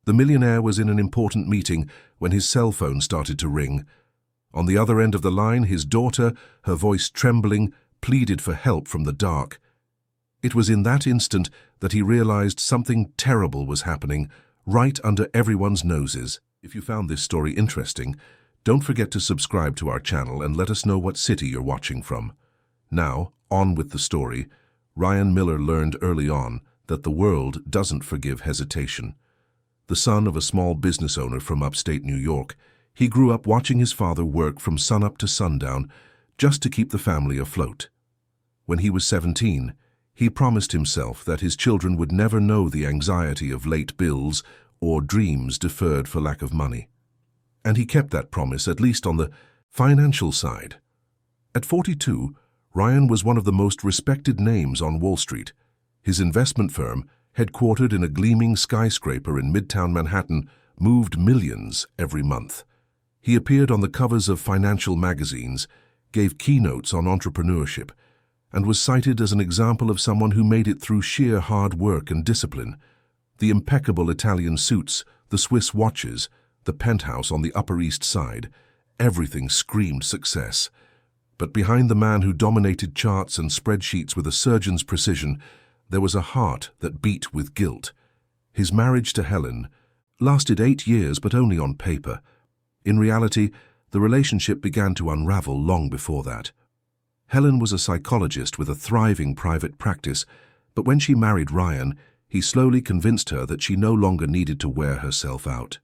The millionaire was in an important meeting when his cell phone started to ring. On the other end of the line, his daughter, her voice trembling, pleaded for help from the dark. It was in that instant that he realized something terrible was happening, right under everyone's noses. If you found this story interesting, don't forget to subscribe to our channel and let us know what city you're watching from. Now, on with the story. Ryan Miller learned early on that the world doesn't forgive hesitation. The son of a small business owner from upstate New York, he grew up watching his father work from sunup to sundown just to keep the family afloat. When he was 17, he promised himself that his children would never know the anxiety of late bills or dreams deferred for lack of money. And he kept that promise, at least on the financial side. At 42, Ryan was one of the most respected names on Wall Street. His investment firm, headquartered in a gleaming skyscraper in Midtown Manhattan, moved millions every month. He appeared on the covers of financial magazines, gave keynotes on entrepreneurship, and was cited as an example of someone who made it through sheer hard work and discipline. The impeccable Italian suits, the Swiss watches, the penthouse on the Upper East Side, everything screamed success. But behind the man who dominated charts and spreadsheets with a surgeon's precision, there was a heart that beat with guilt. His marriage to Helen lasted 8 years, but only on paper. In reality, the relationship began to unravel long before that. Helen was a psychologist with a thriving private practice, but when she married Ryan, he slowly convinced her that she no longer needed to wear herself out.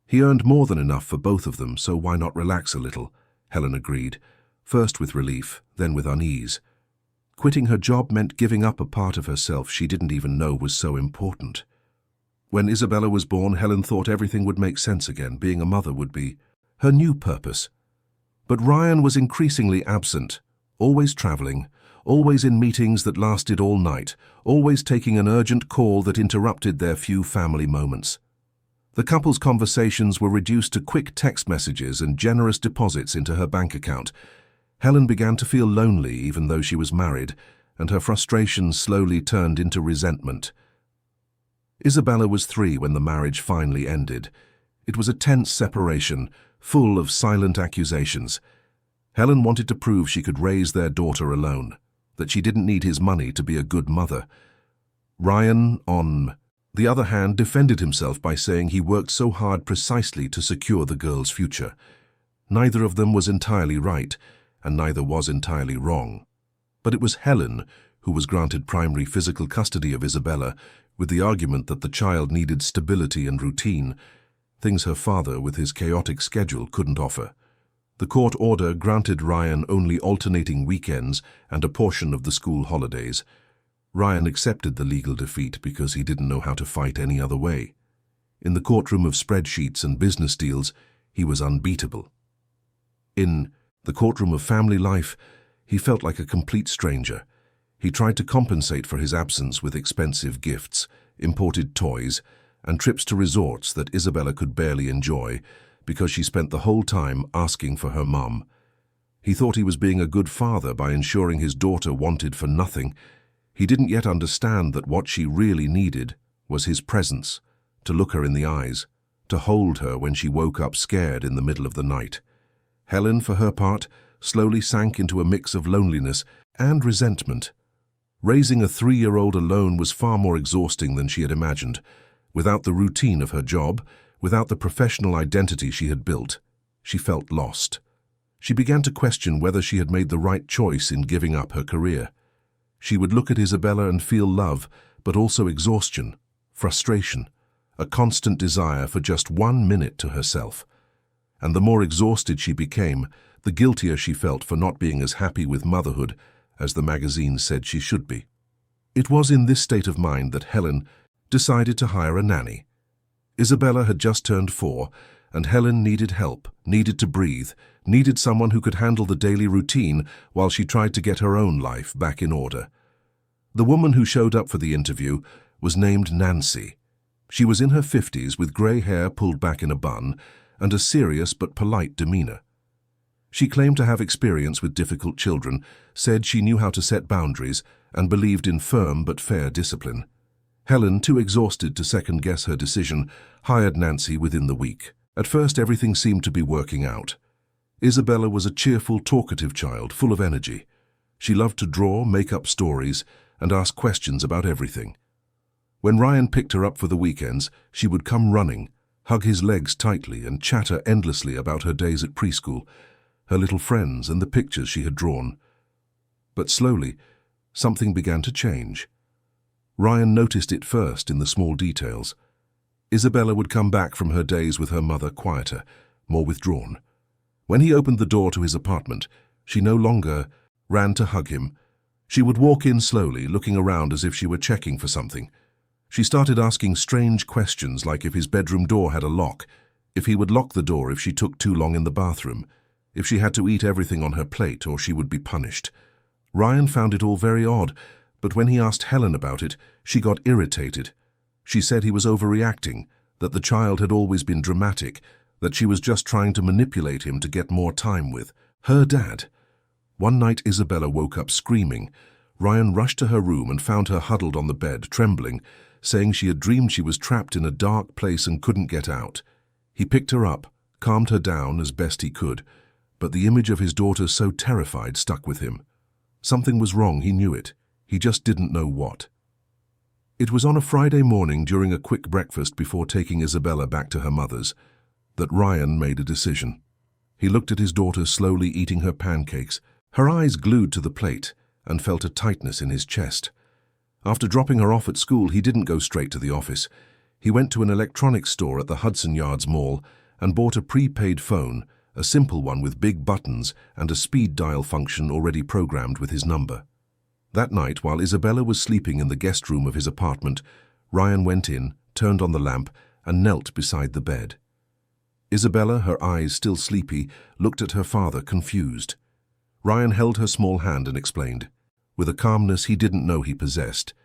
He earned more than enough for both of them, so why not relax a little? Helen agreed, first with relief, then with unease. Quitting her job meant giving up a part of herself she didn't even know was so important. When Isabella was born, Helen thought everything would make sense again. Being a mother would be her new purpose. But Ryan was increasingly absent, always traveling, always in meetings that lasted all night, always taking an urgent call that interrupted their few family moments. The couple's conversations were reduced to quick text messages and generous deposits into her bank account. Helen began to feel lonely even though she was married, and her frustration slowly turned into resentment. Isabella was 3 when the marriage finally ended. It was a tense separation, full of silent accusations. Helen wanted to prove she could raise their daughter alone, that she didn't need his money to be a good mother. Ryan, on the other hand, defended himself by saying he worked so hard precisely to secure the girl's future. Neither of them was entirely right, and neither was entirely wrong. But it was Helen who was granted primary physical custody of Isabella, with the argument that the child needed stability and routine, things her father, with his chaotic schedule, couldn't offer. The court order granted Ryan only alternating weekends and a portion of the school holidays. Ryan accepted the legal defeat because he didn't know how to fight any other way. In the courtroom of spreadsheets and business deals, he was unbeatable. In the courtroom of family life, he felt like a complete stranger. He tried to compensate for his absence with expensive gifts, imported toys, and trips to resorts that Isabella could barely enjoy because she spent the whole time asking for her mum. He thought he was being a good father by ensuring his daughter wanted for nothing. He didn't yet understand that what she really needed was his presence, to look her in the eyes, to hold her when she woke up scared in the middle of the night. Helen, for her part, slowly sank into a mix of loneliness and resentment. Raising a 3-year-old alone was far more exhausting than she had imagined. Without the routine of her job, without the professional identity she had built, she felt lost. She began to question whether she had made the right choice in giving up her career. She would look at Isabella and feel love, but also exhaustion, frustration, a constant desire for just 1 minute to herself. And the more exhausted she became, the guiltier she felt for not being as happy with motherhood as the magazine said she should be. It was in this state of mind that Helen decided to hire a nanny. Isabella had just turned 4, and Helen needed help, needed to breathe, needed someone who could handle the daily routine while she tried to get her own life back in order. The woman who showed up for the interview was named Nancy. She was in her 50s with grey hair pulled back in a bun and a serious but polite demeanor. She claimed to have experience with difficult children, said she knew how to set boundaries, and believed in firm but fair discipline. Helen, too exhausted to second-guess her decision, hired Nancy within the week. At first, everything seemed to be working out. Isabella was a cheerful, talkative child, full of energy. She loved to draw, make up stories, and ask questions about everything. When Ryan picked her up for the weekends, she would come running, hug his legs tightly, and chatter endlessly about her days at preschool, her little friends, and the pictures she had drawn. But slowly, something began to change. Ryan noticed it first in the small details. Isabella would come back from her days with her mother quieter, more withdrawn. When he opened the door to his apartment, she no longer ran to hug him. She would walk in slowly, looking around as if she were checking for something. She started asking strange questions, like if his bedroom door had a lock, if he would lock the door if she took too long in the bathroom, if she had to eat everything on her plate or she would be punished. Ryan found it all very odd, but when he asked Helen about it, she got irritated. She said he was overreacting, that the child had always been dramatic, that she was just trying to manipulate him to get more time with her dad. One night Isabella woke up screaming. Ryan rushed to her room and found her huddled on the bed, trembling, saying she had dreamed she was trapped in a dark place and couldn't get out. He picked her up, calmed her down as best he could, but the image of his daughter so terrified stuck with him. Something was wrong, he knew it. He just didn't know what. It was on a Friday morning during a quick breakfast before taking Isabella back to her mother's that Ryan made a decision. He looked at his daughter slowly eating her pancakes, her eyes glued to the plate, and felt a tightness in his chest. After dropping her off at school, he didn't go straight to the office. He went to an electronics store at the Hudson Yards Mall and bought a prepaid phone, a simple one with big buttons and a speed dial function already programmed with his number. That night, while Isabella was sleeping in the guest room of his apartment, Ryan went in, turned on the lamp, and knelt beside the bed. Isabella, her eyes still sleepy, looked at her father, confused. Ryan held her small hand and explained, with a calmness he didn't know he possessed.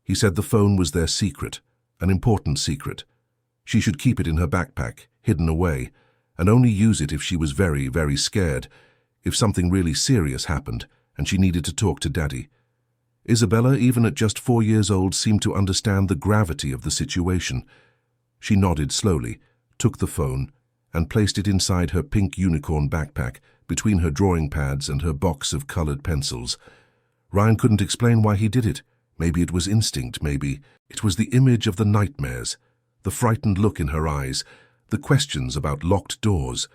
He said the phone was their secret, an important secret. She should keep it in her backpack, hidden away, and only use it if she was very, very scared, if something really serious happened and she needed to talk to Daddy. Isabella, even at just 4 years old, seemed to understand the gravity of the situation. She nodded slowly, took the phone, and placed it inside her pink unicorn backpack, between her drawing pads and her box of colored pencils. Ryan couldn't explain why he did it. Maybe it was instinct, maybe it was the image of the nightmares, the frightened look in her eyes, the questions about locked doors.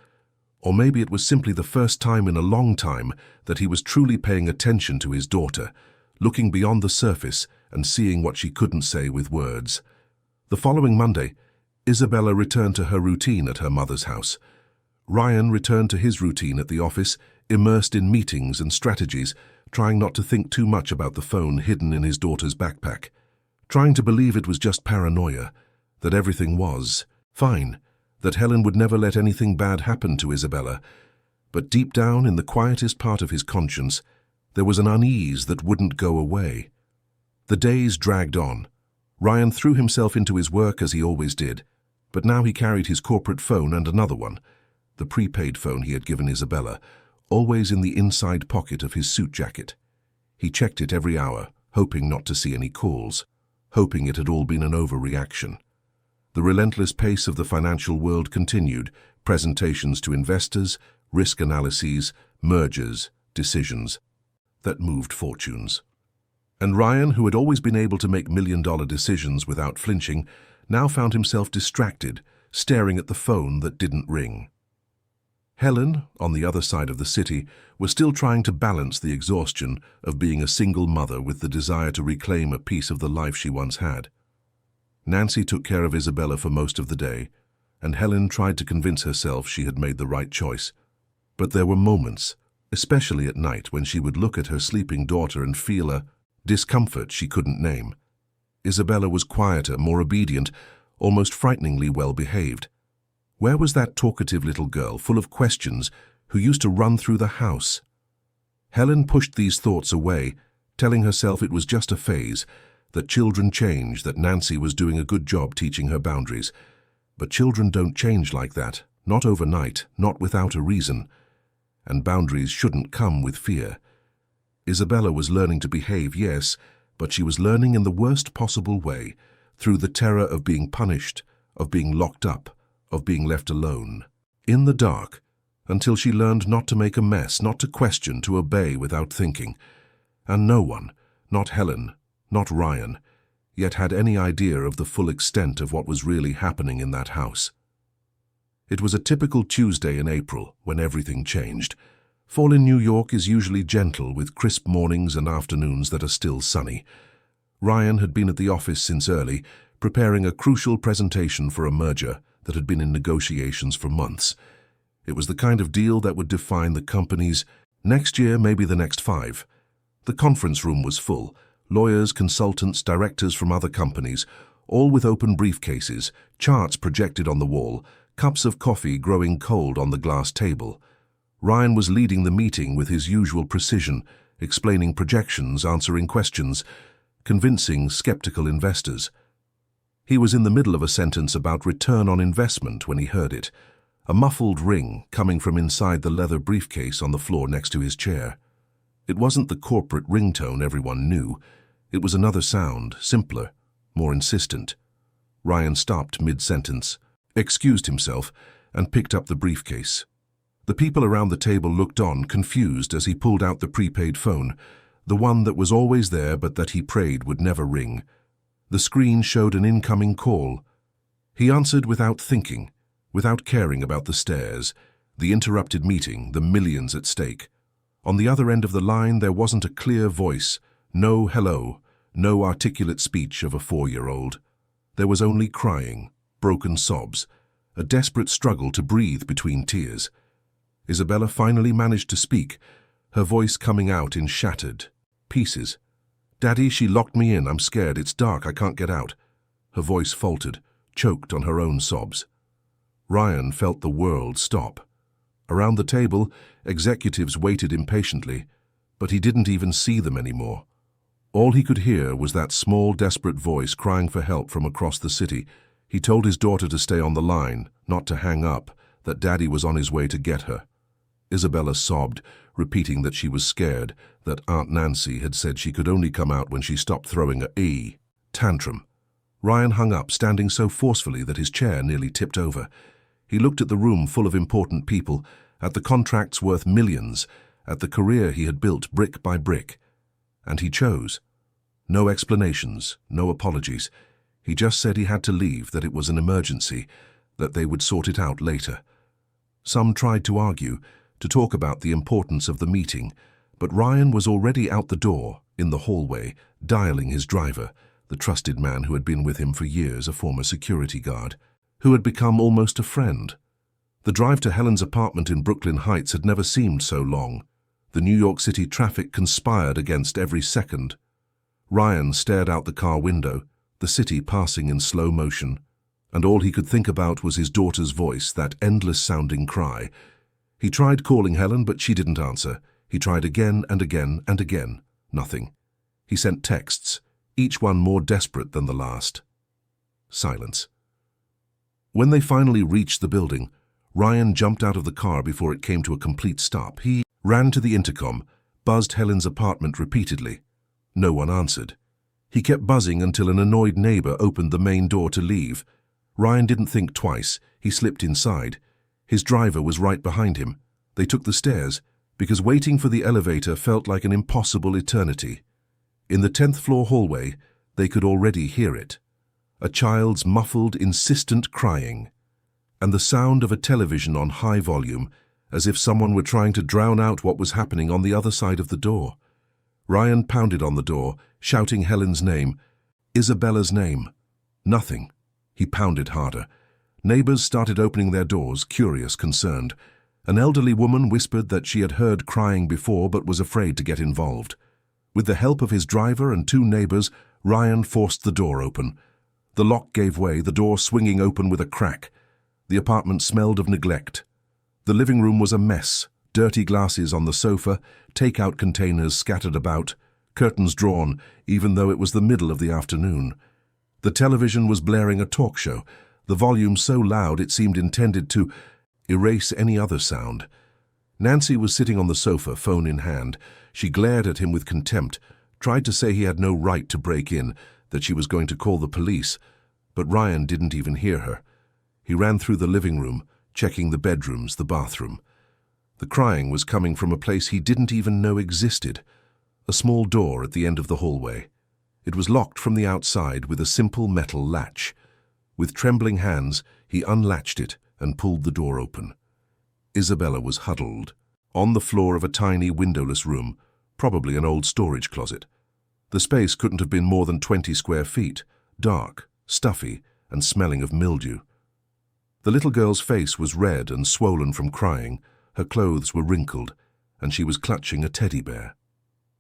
Or maybe it was simply the first time in a long time that he was truly paying attention to his daughter, looking beyond the surface and seeing what she couldn't say with words. The following Monday, Isabella returned to her routine at her mother's house. Ryan returned to his routine at the office, immersed in meetings and strategies, trying not to think too much about the phone hidden in his daughter's backpack, trying to believe it was just paranoia, that everything was fine, that Helen would never let anything bad happen to Isabella. But deep down in the quietest part of his conscience, there was an unease that wouldn't go away. The days dragged on. Ryan threw himself into his work as he always did, but now he carried his corporate phone and another one, the prepaid phone he had given Isabella, always in the inside pocket of his suit jacket. He checked it every hour, hoping not to see any calls, hoping it had all been an overreaction. The relentless pace of the financial world continued, presentations to investors, risk analyses, mergers, decisions that moved fortunes. And Ryan, who had always been able to make million-dollar decisions without flinching, now found himself distracted, staring at the phone that didn't ring. Helen, on the other side of the city, was still trying to balance the exhaustion of being a single mother with the desire to reclaim a piece of the life she once had. Nancy took care of Isabella for most of the day, and Helen tried to convince herself she had made the right choice. But there were moments, especially at night, when she would look at her sleeping daughter and feel a discomfort she couldn't name. Isabella was quieter, more obedient, almost frighteningly well-behaved. Where was that talkative little girl, full of questions, who used to run through the house? Helen pushed these thoughts away, telling herself it was just a phase, that children change, that Nancy was doing a good job teaching her boundaries. But children don't change like that, not overnight, not without a reason. And boundaries shouldn't come with fear. Isabella was learning to behave, yes, but she was learning in the worst possible way, through the terror of being punished, of being locked up, of being left alone. In the dark, until she learned not to make a mess, not to question, to obey without thinking. And no one, not Helen, not Ryan, yet had any idea of the full extent of what was really happening in that house. It was a typical Tuesday in April when everything changed. Fall in New York is usually gentle, with crisp mornings and afternoons that are still sunny. Ryan had been at the office since early, preparing a crucial presentation for a merger that had been in negotiations for months. It was the kind of deal that would define the company's next year, maybe the next 5. The conference room was full. Lawyers, consultants, directors from other companies, all with open briefcases, charts projected on the wall, cups of coffee growing cold on the glass table. Ryan was leading the meeting with his usual precision, explaining projections, answering questions, convincing skeptical investors. He was in the middle of a sentence about return on investment when he heard it, a muffled ring coming from inside the leather briefcase on the floor next to his chair. It wasn't the corporate ringtone everyone knew. It was another sound, simpler, more insistent. Ryan stopped mid-sentence, excused himself, and picked up the briefcase. The people around the table looked on, confused, as he pulled out the prepaid phone, the one that was always there but that he prayed would never ring. The screen showed an incoming call. He answered without thinking, without caring about the stares, the interrupted meeting, the millions at stake. On the other end of the line there wasn't a clear voice, no hello, no articulate speech of a 4-year-old. There was only crying, broken sobs, a desperate struggle to breathe between tears. Isabella finally managed to speak, her voice coming out in shattered pieces. "Daddy, she locked me in. I'm scared. It's dark. I can't get out." Her voice faltered, choked on her own sobs. Ryan felt the world stop. Around the table, executives waited impatiently, but he didn't even see them anymore. All he could hear was that small, desperate voice crying for help from across the city. He told his daughter to stay on the line, not to hang up, that Daddy was on his way to get her. Isabella sobbed, repeating that she was scared, that Aunt Nancy had said she could only come out when she stopped throwing a tantrum. Ryan hung up, standing so forcefully that his chair nearly tipped over. He looked at the room full of important people, at the contracts worth millions, at the career he had built brick by brick. And he chose. No explanations, no apologies. He just said he had to leave, that it was an emergency, that they would sort it out later. Some tried to argue, to talk about the importance of the meeting, but Ryan was already out the door, in the hallway, dialing his driver, the trusted man who had been with him for years, a former security guard, who had become almost a friend. The drive to Helen's apartment in Brooklyn Heights had never seemed so long. The New York City traffic conspired against every second. Ryan stared out the car window, the city passing in slow motion, and all he could think about was his daughter's voice, that endless-sounding cry. He tried calling Helen, but she didn't answer. He tried again and again and again. Nothing. He sent texts, each one more desperate than the last. Silence. When they finally reached the building, Ryan jumped out of the car before it came to a complete stop. He ran to the intercom, buzzed Helen's apartment repeatedly. No one answered. He kept buzzing until an annoyed neighbor opened the main door to leave. Ryan didn't think twice. He slipped inside. His driver was right behind him. They took the stairs, because waiting for the elevator felt like an impossible eternity. In the 10th floor hallway, they could already hear it. A child's muffled, insistent crying, and the sound of a television on high volume, as if someone were trying to drown out what was happening on the other side of the door. Ryan pounded on the door, shouting Helen's name, Isabella's name. Nothing. He pounded harder. Neighbors started opening their doors, curious, concerned. An elderly woman whispered that she had heard crying before but was afraid to get involved. With the help of his driver and 2 neighbors, Ryan forced the door open. The lock gave way, the door swinging open with a crack. The apartment smelled of neglect. The living room was a mess, dirty glasses on the sofa, take-out containers scattered about, curtains drawn, even though it was the middle of the afternoon. The television was blaring a talk show, the volume so loud it seemed intended to erase any other sound. Nancy was sitting on the sofa, phone in hand. She glared at him with contempt, tried to say he had no right to break in, that she was going to call the police, but Ryan didn't even hear her. He ran through the living room, checking the bedrooms, the bathroom. The crying was coming from a place he didn't even know existed, a small door at the end of the hallway. It was locked from the outside with a simple metal latch. With trembling hands, he unlatched it and pulled the door open. Isabella was huddled on the floor of a tiny windowless room, probably an old storage closet. The space couldn't have been more than 20 square feet, dark, stuffy, and smelling of mildew. The little girl's face was red and swollen from crying, her clothes were wrinkled, and she was clutching a teddy bear.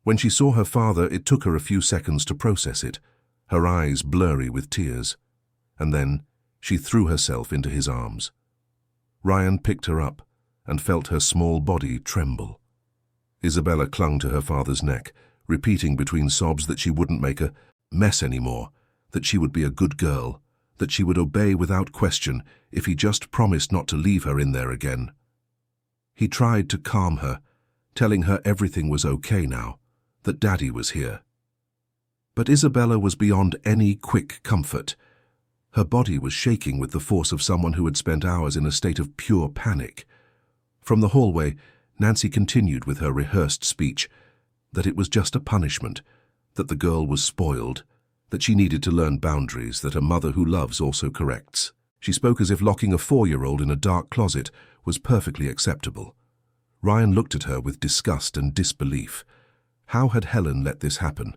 When she saw her father, it took her a few seconds to process it, her eyes blurry with tears. And then she threw herself into his arms. Ryan picked her up and felt her small body tremble. Isabella clung to her father's neck, repeating between sobs that she wouldn't make a mess anymore, that she would be a good girl, that she would obey without question if he just promised not to leave her in there again. He tried to calm her, telling her everything was okay now, that Daddy was here. But Isabella was beyond any quick comfort. Her body was shaking with the force of someone who had spent hours in a state of pure panic. From the hallway, Nancy continued with her rehearsed speech, that it was just a punishment, that the girl was spoiled, that she needed to learn boundaries that a mother who loves also corrects. She spoke as if locking a 4-year-old in a dark closet was perfectly acceptable. Ryan looked at her with disgust and disbelief. How had Helen let this happen?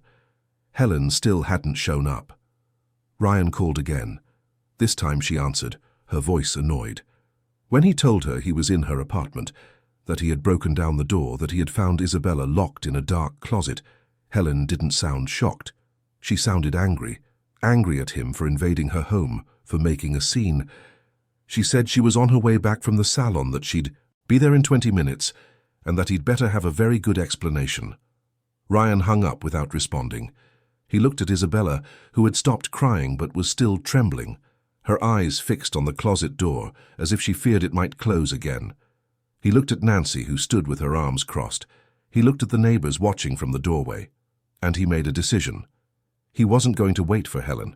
Helen still hadn't shown up. Ryan called again. This time she answered, her voice annoyed. When he told her he was in her apartment, that he had broken down the door, that he had found Isabella locked in a dark closet, Helen didn't sound shocked. She sounded angry at him for invading her home, for making a scene. She said she was on her way back from the salon, that she'd be there in 20 minutes, and that he'd better have a very good explanation. Ryan hung up without responding. He looked at Isabella, who had stopped crying but was still trembling, her eyes fixed on the closet door, as if she feared it might close again. He looked at Nancy, who stood with her arms crossed. He looked at the neighbors watching from the doorway. And he made a decision. He wasn't going to wait for Helen.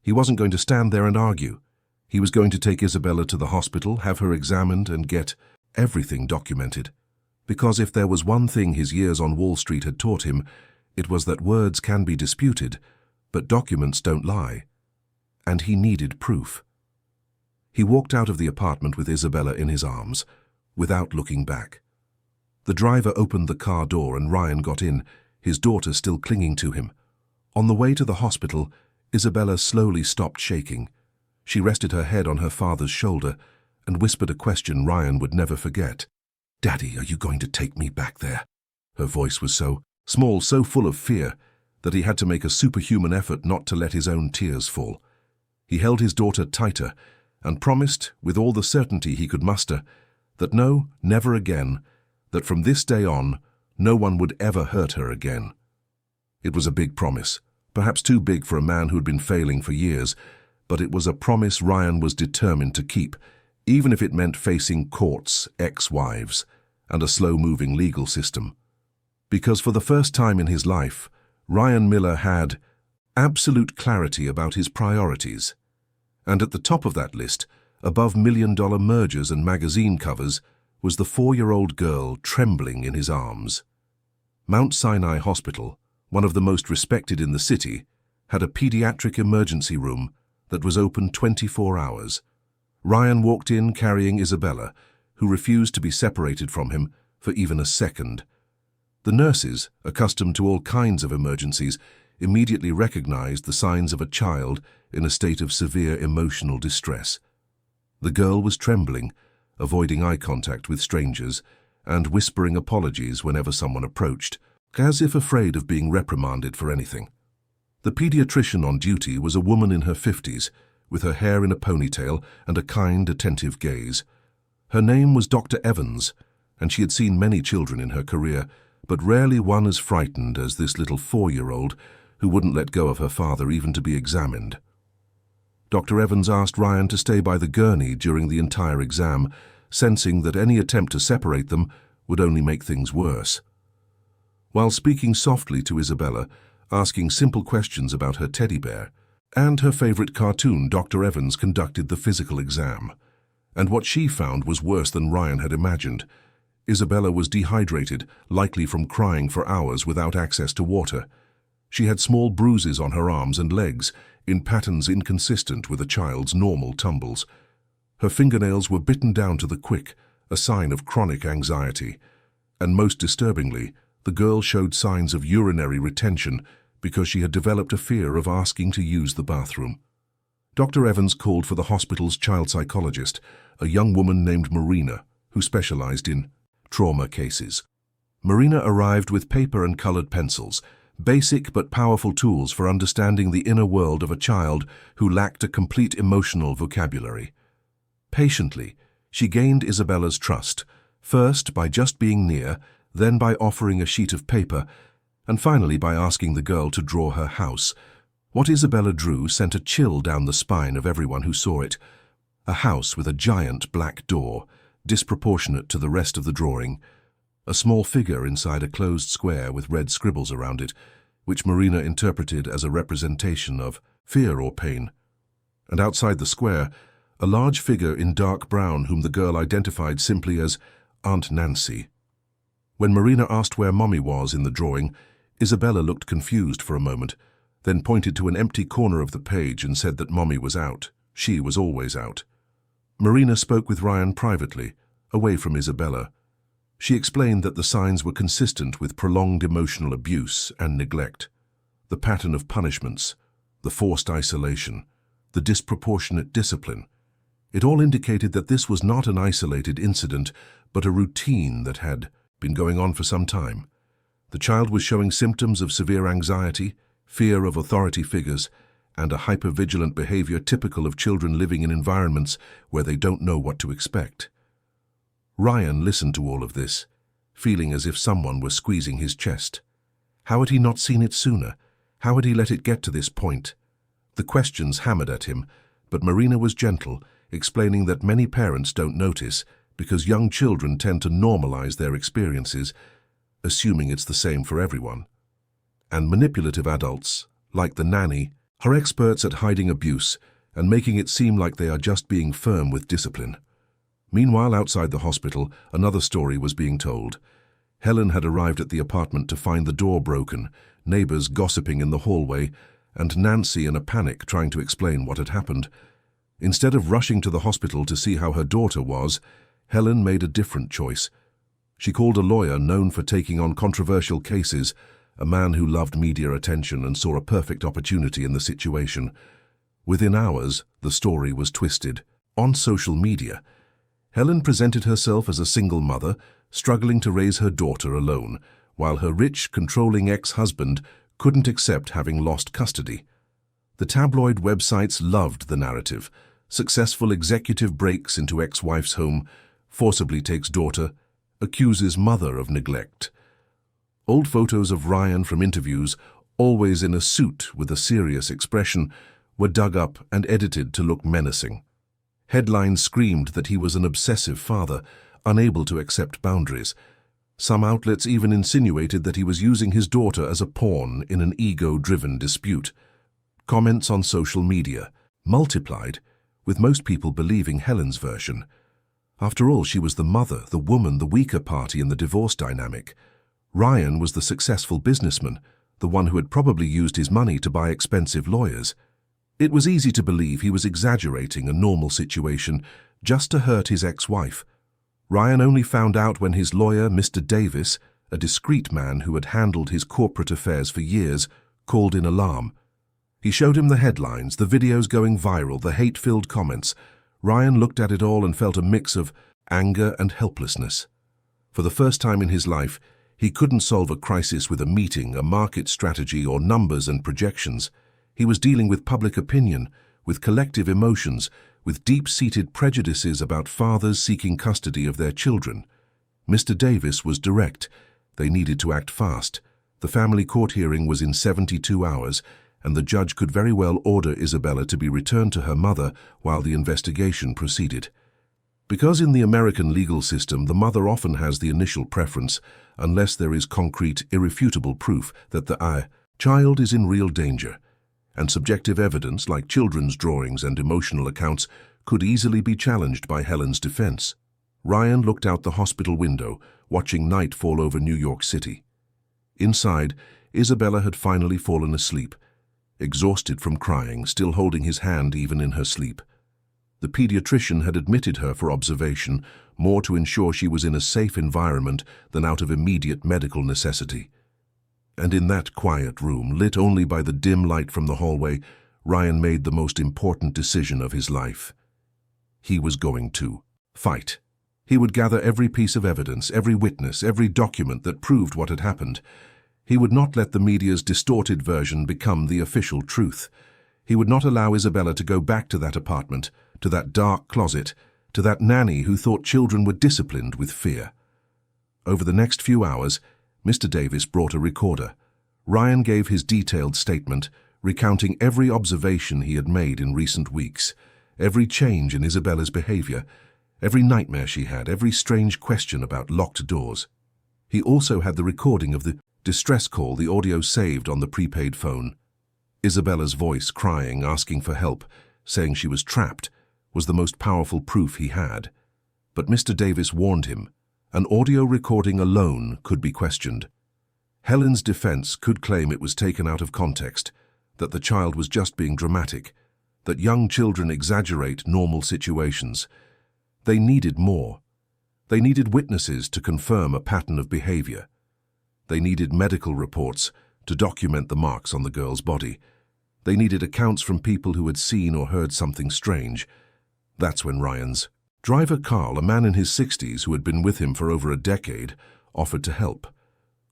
He wasn't going to stand there and argue. He was going to take Isabella to the hospital, have her examined, and get everything documented. Because if there was one thing his years on Wall Street had taught him, it was that words can be disputed, but documents don't lie. And he needed proof. He walked out of the apartment with Isabella in his arms, without looking back. The driver opened the car door and Ryan got in, his daughter still clinging to him. On the way to the hospital, Isabella slowly stopped shaking. She rested her head on her father's shoulder and whispered a question Ryan would never forget. "Daddy, are you going to take me back there?" Her voice was so small, so full of fear, that he had to make a superhuman effort not to let his own tears fall. He held his daughter tighter and promised, with all the certainty he could muster, that no, never again, that from this day on, no one would ever hurt her again. It was a big promise, perhaps too big for a man who'd been failing for years, but it was a promise Ryan was determined to keep, even if it meant facing courts, ex-wives, and a slow-moving legal system. Because for the first time in his life, Ryan Miller had absolute clarity about his priorities. And at the top of that list, above million-dollar mergers and magazine covers, was the 4-year-old girl trembling in his arms. Mount Sinai Hospital, one of the most respected in the city, had a pediatric emergency room that was open 24 hours. Ryan walked in carrying Isabella, who refused to be separated from him for even a second. The nurses, accustomed to all kinds of emergencies, immediately recognized the signs of a child in a state of severe emotional distress. The girl was trembling, avoiding eye contact with strangers, and whispering apologies whenever someone approached, as if afraid of being reprimanded for anything. The pediatrician on duty was a woman in her 50s, with her hair in a ponytail and a kind, attentive gaze. Her name was Dr. Evans, and she had seen many children in her career, but rarely one as frightened as this little 4-year-old who wouldn't let go of her father even to be examined. Dr. Evans asked Ryan to stay by the gurney during the entire exam, sensing that any attempt to separate them would only make things worse. While speaking softly to Isabella, asking simple questions about her teddy bear, and her favorite cartoon. Dr. Evans conducted the physical exam. And what she found was worse than Ryan had imagined. Isabella was dehydrated, likely from crying for hours without access to water. She had small bruises on her arms and legs, in patterns inconsistent with a child's normal tumbles. Her fingernails were bitten down to the quick, a sign of chronic anxiety. And most disturbingly, the girl showed signs of urinary retention because she had developed a fear of asking to use the bathroom. Dr. Evans called for the hospital's child psychologist, a young woman named Marina, who specialized in trauma cases. Marina arrived with paper and colored pencils, basic but powerful tools for understanding the inner world of a child who lacked a complete emotional vocabulary. Patiently, she gained Isabella's trust, first by just being near, then by offering a sheet of paper, and finally by asking the girl to draw her house. What Isabella drew sent a chill down the spine of everyone who saw it. A house with a giant black door, disproportionate to the rest of the drawing. A small figure inside a closed square with red scribbles around it, which Marina interpreted as a representation of fear or pain. And outside the square, a large figure in dark brown whom the girl identified simply as Aunt Nancy. When Marina asked where Mommy was in the drawing, Isabella looked confused for a moment, then pointed to an empty corner of the page and said that Mommy was out. She was always out. Marina spoke with Ryan privately, away from Isabella. She explained that the signs were consistent with prolonged emotional abuse and neglect, the pattern of punishments, the forced isolation, the disproportionate discipline. It all indicated that this was not an isolated incident, but a routine that had been going on for some time. The child was showing symptoms of severe anxiety, fear of authority figures, and a hypervigilant behavior typical of children living in environments where they don't know what to expect. Ryan listened to all of this, feeling as if someone were squeezing his chest. How had he not seen it sooner? How had he let it get to this point? The questions hammered at him, but Marina was gentle, explaining that many parents don't notice because young children tend to normalize their experiences, assuming it's the same for everyone. And manipulative adults, like the nanny, are experts at hiding abuse and making it seem like they are just being firm with discipline. Meanwhile, outside the hospital, another story was being told. Helen had arrived at the apartment to find the door broken, neighbors gossiping in the hallway, and Nancy in a panic trying to explain what had happened. Instead of rushing to the hospital to see how her daughter was, Helen made a different choice. She called a lawyer known for taking on controversial cases, a man who loved media attention and saw a perfect opportunity in the situation. Within hours, the story was twisted. On social media, Helen presented herself as a single mother, struggling to raise her daughter alone, while her rich, controlling ex-husband couldn't accept having lost custody. The tabloid websites loved the narrative. Successful executive breaks into ex-wife's home, forcibly takes daughter, accuses mother of neglect. Old photos of Ryan from interviews, always in a suit with a serious expression, were dug up and edited to look menacing. Headlines screamed that he was an obsessive father, unable to accept boundaries. Some outlets even insinuated that he was using his daughter as a pawn in an ego-driven dispute. Comments on social media multiplied, with most people believing Helen's version. After all, she was the mother, the woman, the weaker party in the divorce dynamic. Ryan was the successful businessman, the one who had probably used his money to buy expensive lawyers. It was easy to believe he was exaggerating a normal situation just to hurt his ex-wife. Ryan only found out when his lawyer, Mr. Davis, a discreet man who had handled his corporate affairs for years, called in alarm. He showed him the headlines, the videos going viral, the hate-filled comments. Ryan looked at it all and felt a mix of anger and helplessness. For the first time in his life, he couldn't solve a crisis with a meeting, a market strategy, or numbers and projections. He was dealing with public opinion, with collective emotions, with deep-seated prejudices about fathers seeking custody of their children. Mr. Davis was direct. They needed to act fast. The family court hearing was in 72 hours, and the judge could very well order Isabella to be returned to her mother while the investigation proceeded. Because in the American legal system, the mother often has the initial preference, unless there is concrete, irrefutable proof that the Child is in real danger, and subjective evidence like children's drawings and emotional accounts could easily be challenged by Helen's defense. Ryan looked out the hospital window, watching night fall over New York City. Inside, Isabella had finally fallen asleep, exhausted from crying, still holding his hand even in her sleep. The pediatrician had admitted her for observation, more to ensure she was in a safe environment than out of immediate medical necessity. And in that quiet room, lit only by the dim light from the hallway, Ryan made the most important decision of his life. He was going to fight. He would gather every piece of evidence, every witness, every document that proved what had happened. He would not let the media's distorted version become the official truth. He would not allow Isabella to go back to that apartment, to that dark closet, to that nanny who thought children were disciplined with fear. Over the next few hours, Mr. Davis brought a recorder. Ryan gave his detailed statement, recounting every observation he had made in recent weeks, every change in Isabella's behavior, every nightmare she had, every strange question about locked doors. He also had the recording of the distress call, the audio saved on the prepaid phone. Isabella's voice crying, asking for help, saying she was trapped, was the most powerful proof he had. But Mr. Davis warned him, an audio recording alone could be questioned. Helen's defense could claim it was taken out of context, that the child was just being dramatic, that young children exaggerate normal situations. They needed more. They needed witnesses to confirm a pattern of behavior. They needed medical reports to document the marks on the girl's body. They needed accounts from people who had seen or heard something strange. That's when Ryan's driver Carl, a man in his 60s who had been with him for over a decade, offered to help.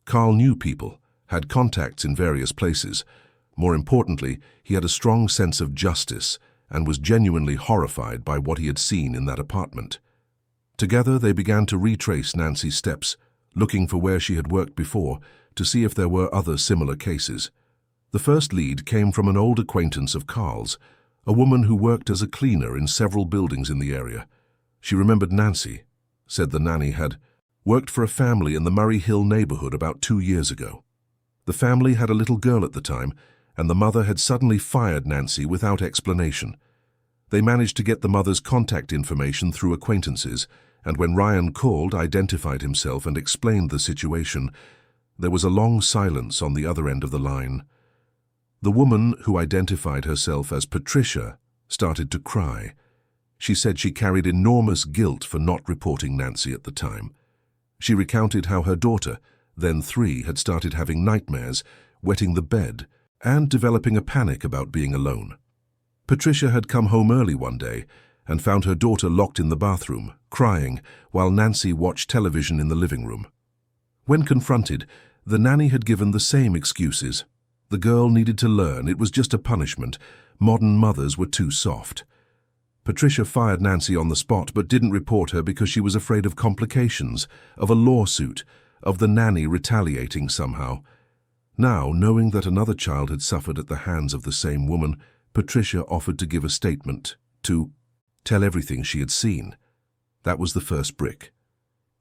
Carl knew people, had contacts in various places. More importantly, he had a strong sense of justice and was genuinely horrified by what he had seen in that apartment. Together they began to retrace Nancy's steps, looking for where she had worked before to see if there were other similar cases. The first lead came from an old acquaintance of Carl's, a woman who worked as a cleaner in several buildings in the area. She remembered Nancy, said the nanny had worked for a family in the Murray Hill neighborhood about 2 years ago. The family had a little girl at the time, and the mother had suddenly fired Nancy without explanation. They managed to get the mother's contact information through acquaintances, and when Ryan called, identified himself and explained the situation, there was a long silence on the other end of the line. The woman, who identified herself as Patricia, started to cry. She said she carried enormous guilt for not reporting Nancy at the time. She recounted how her daughter, then 3, had started having nightmares, wetting the bed, and developing a panic about being alone. Patricia had come home early one day and found her daughter locked in the bathroom, crying, while Nancy watched television in the living room. When confronted, the nanny had given the same excuses. The girl needed to learn, it was just a punishment. Modern mothers were too soft. Patricia fired Nancy on the spot but didn't report her because she was afraid of complications, of a lawsuit, of the nanny retaliating somehow. Now, knowing that another child had suffered at the hands of the same woman, Patricia offered to give a statement, to tell everything she had seen. That was the first brick.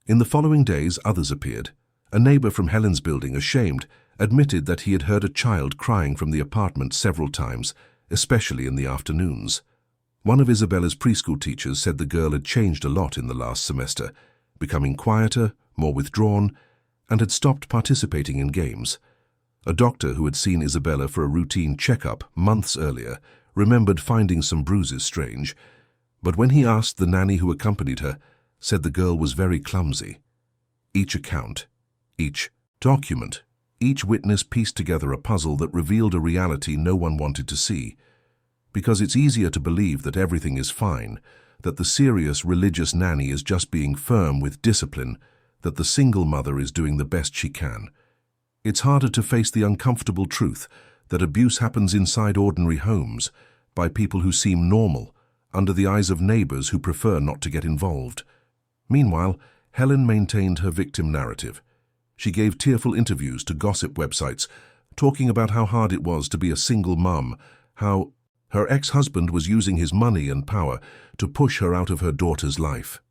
In the following days, others appeared. A neighbor from Helen's building, ashamed, admitted that he had heard a child crying from the apartment several times, especially in the afternoons. One of Isabella's preschool teachers said the girl had changed a lot in the last semester, becoming quieter, more withdrawn, and had stopped participating in games. A doctor who had seen Isabella for a routine checkup months earlier remembered finding some bruises strange, but when he asked the nanny who accompanied her, said the girl was very clumsy. Each account, each document, each witness pieced together a puzzle that revealed a reality no one wanted to see. Because it's easier to believe that everything is fine, that the serious religious nanny is just being firm with discipline, that the single mother is doing the best she can. It's harder to face the uncomfortable truth that abuse happens inside ordinary homes, by people who seem normal, under the eyes of neighbors who prefer not to get involved. Meanwhile, Helen maintained her victim narrative. She gave tearful interviews to gossip websites, talking about how hard it was to be a single mum, how her ex-husband was using his money and power to push her out of her daughter's life.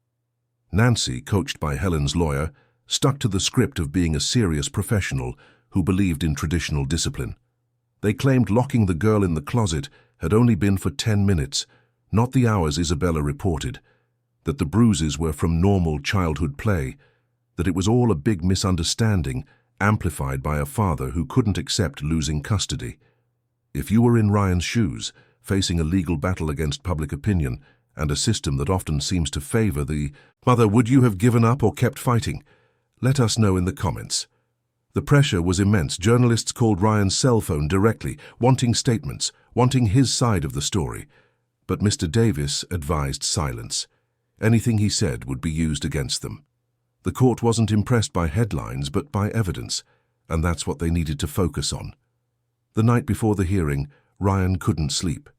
Nancy, coached by Helen's lawyer, stuck to the script of being a serious professional who believed in traditional discipline. They claimed locking the girl in the closet had only been for 10 minutes, not the hours Isabella reported, that the bruises were from normal childhood play, that it was all a big misunderstanding amplified by a father who couldn't accept losing custody. If you were in Ryan's shoes, facing a legal battle against public opinion and a system that often seems to favor the mother, would you have given up or kept fighting? Let us know in the comments. The pressure was immense. Journalists called Ryan's cell phone directly, wanting statements, wanting his side of the story. But Mr. Davis advised silence. Anything he said would be used against them. The court wasn't impressed by headlines but by evidence, and that's what they needed to focus on. The night before the hearing, Ryan couldn't sleep.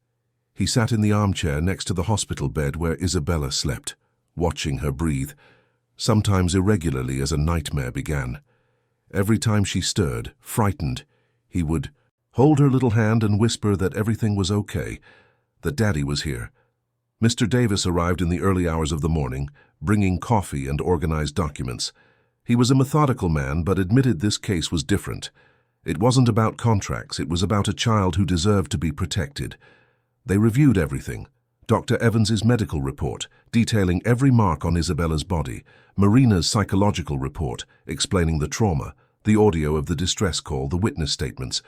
He sat in the armchair next to the hospital bed where Isabella slept, watching her breathe, sometimes irregularly as a nightmare began. Every time she stirred, frightened, he would hold her little hand and whisper that everything was okay, that Daddy was here. Mr. Davis arrived in the early hours of the morning, bringing coffee and organized documents. He was a methodical man, but admitted this case was different. It wasn't about contracts, it was about a child who deserved to be protected. They reviewed everything. Dr. Evans's medical report, detailing every mark on Isabella's body, Marina's psychological report, explaining the trauma, the audio of the distress call, the witness statements,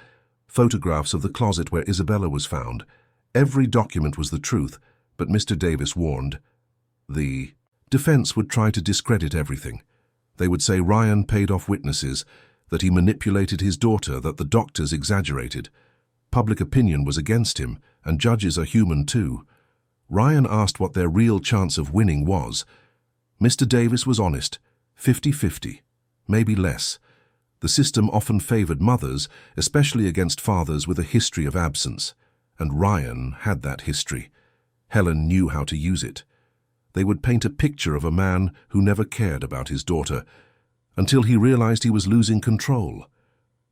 photographs of the closet where Isabella was found. Every document was the truth, but Mr. Davis warned. The defense would try to discredit everything. They would say Ryan paid off witnesses, that he manipulated his daughter, that the doctors exaggerated. Public opinion was against him, and judges are human too. Ryan asked what their real chance of winning was. Mr. Davis was honest, 50-50, maybe less. The system often favored mothers, especially against fathers with a history of absence. And Ryan had that history. Helen knew how to use it. They would paint a picture of a man who never cared about his daughter, until he realized he was losing control.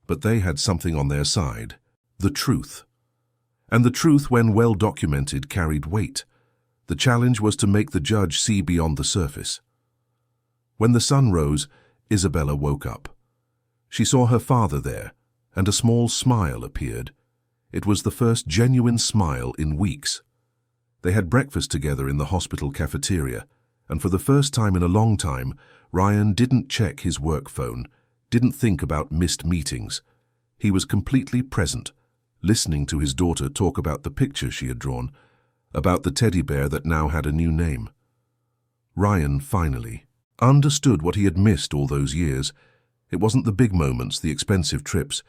But they had something on their side, the truth. And the truth, when well documented, carried weight. The challenge was to make the judge see beyond the surface. When the sun rose, Isabella woke up. She saw her father there, and a small smile appeared. It was the first genuine smile in weeks. They had breakfast together in the hospital cafeteria, and for the first time in a long time, Ryan didn't check his work phone, didn't think about missed meetings. He was completely present, listening to his daughter talk about the picture she had drawn, about the teddy bear that now had a new name. Ryan finally understood what he had missed all those years. It wasn't the big moments, the expensive trips.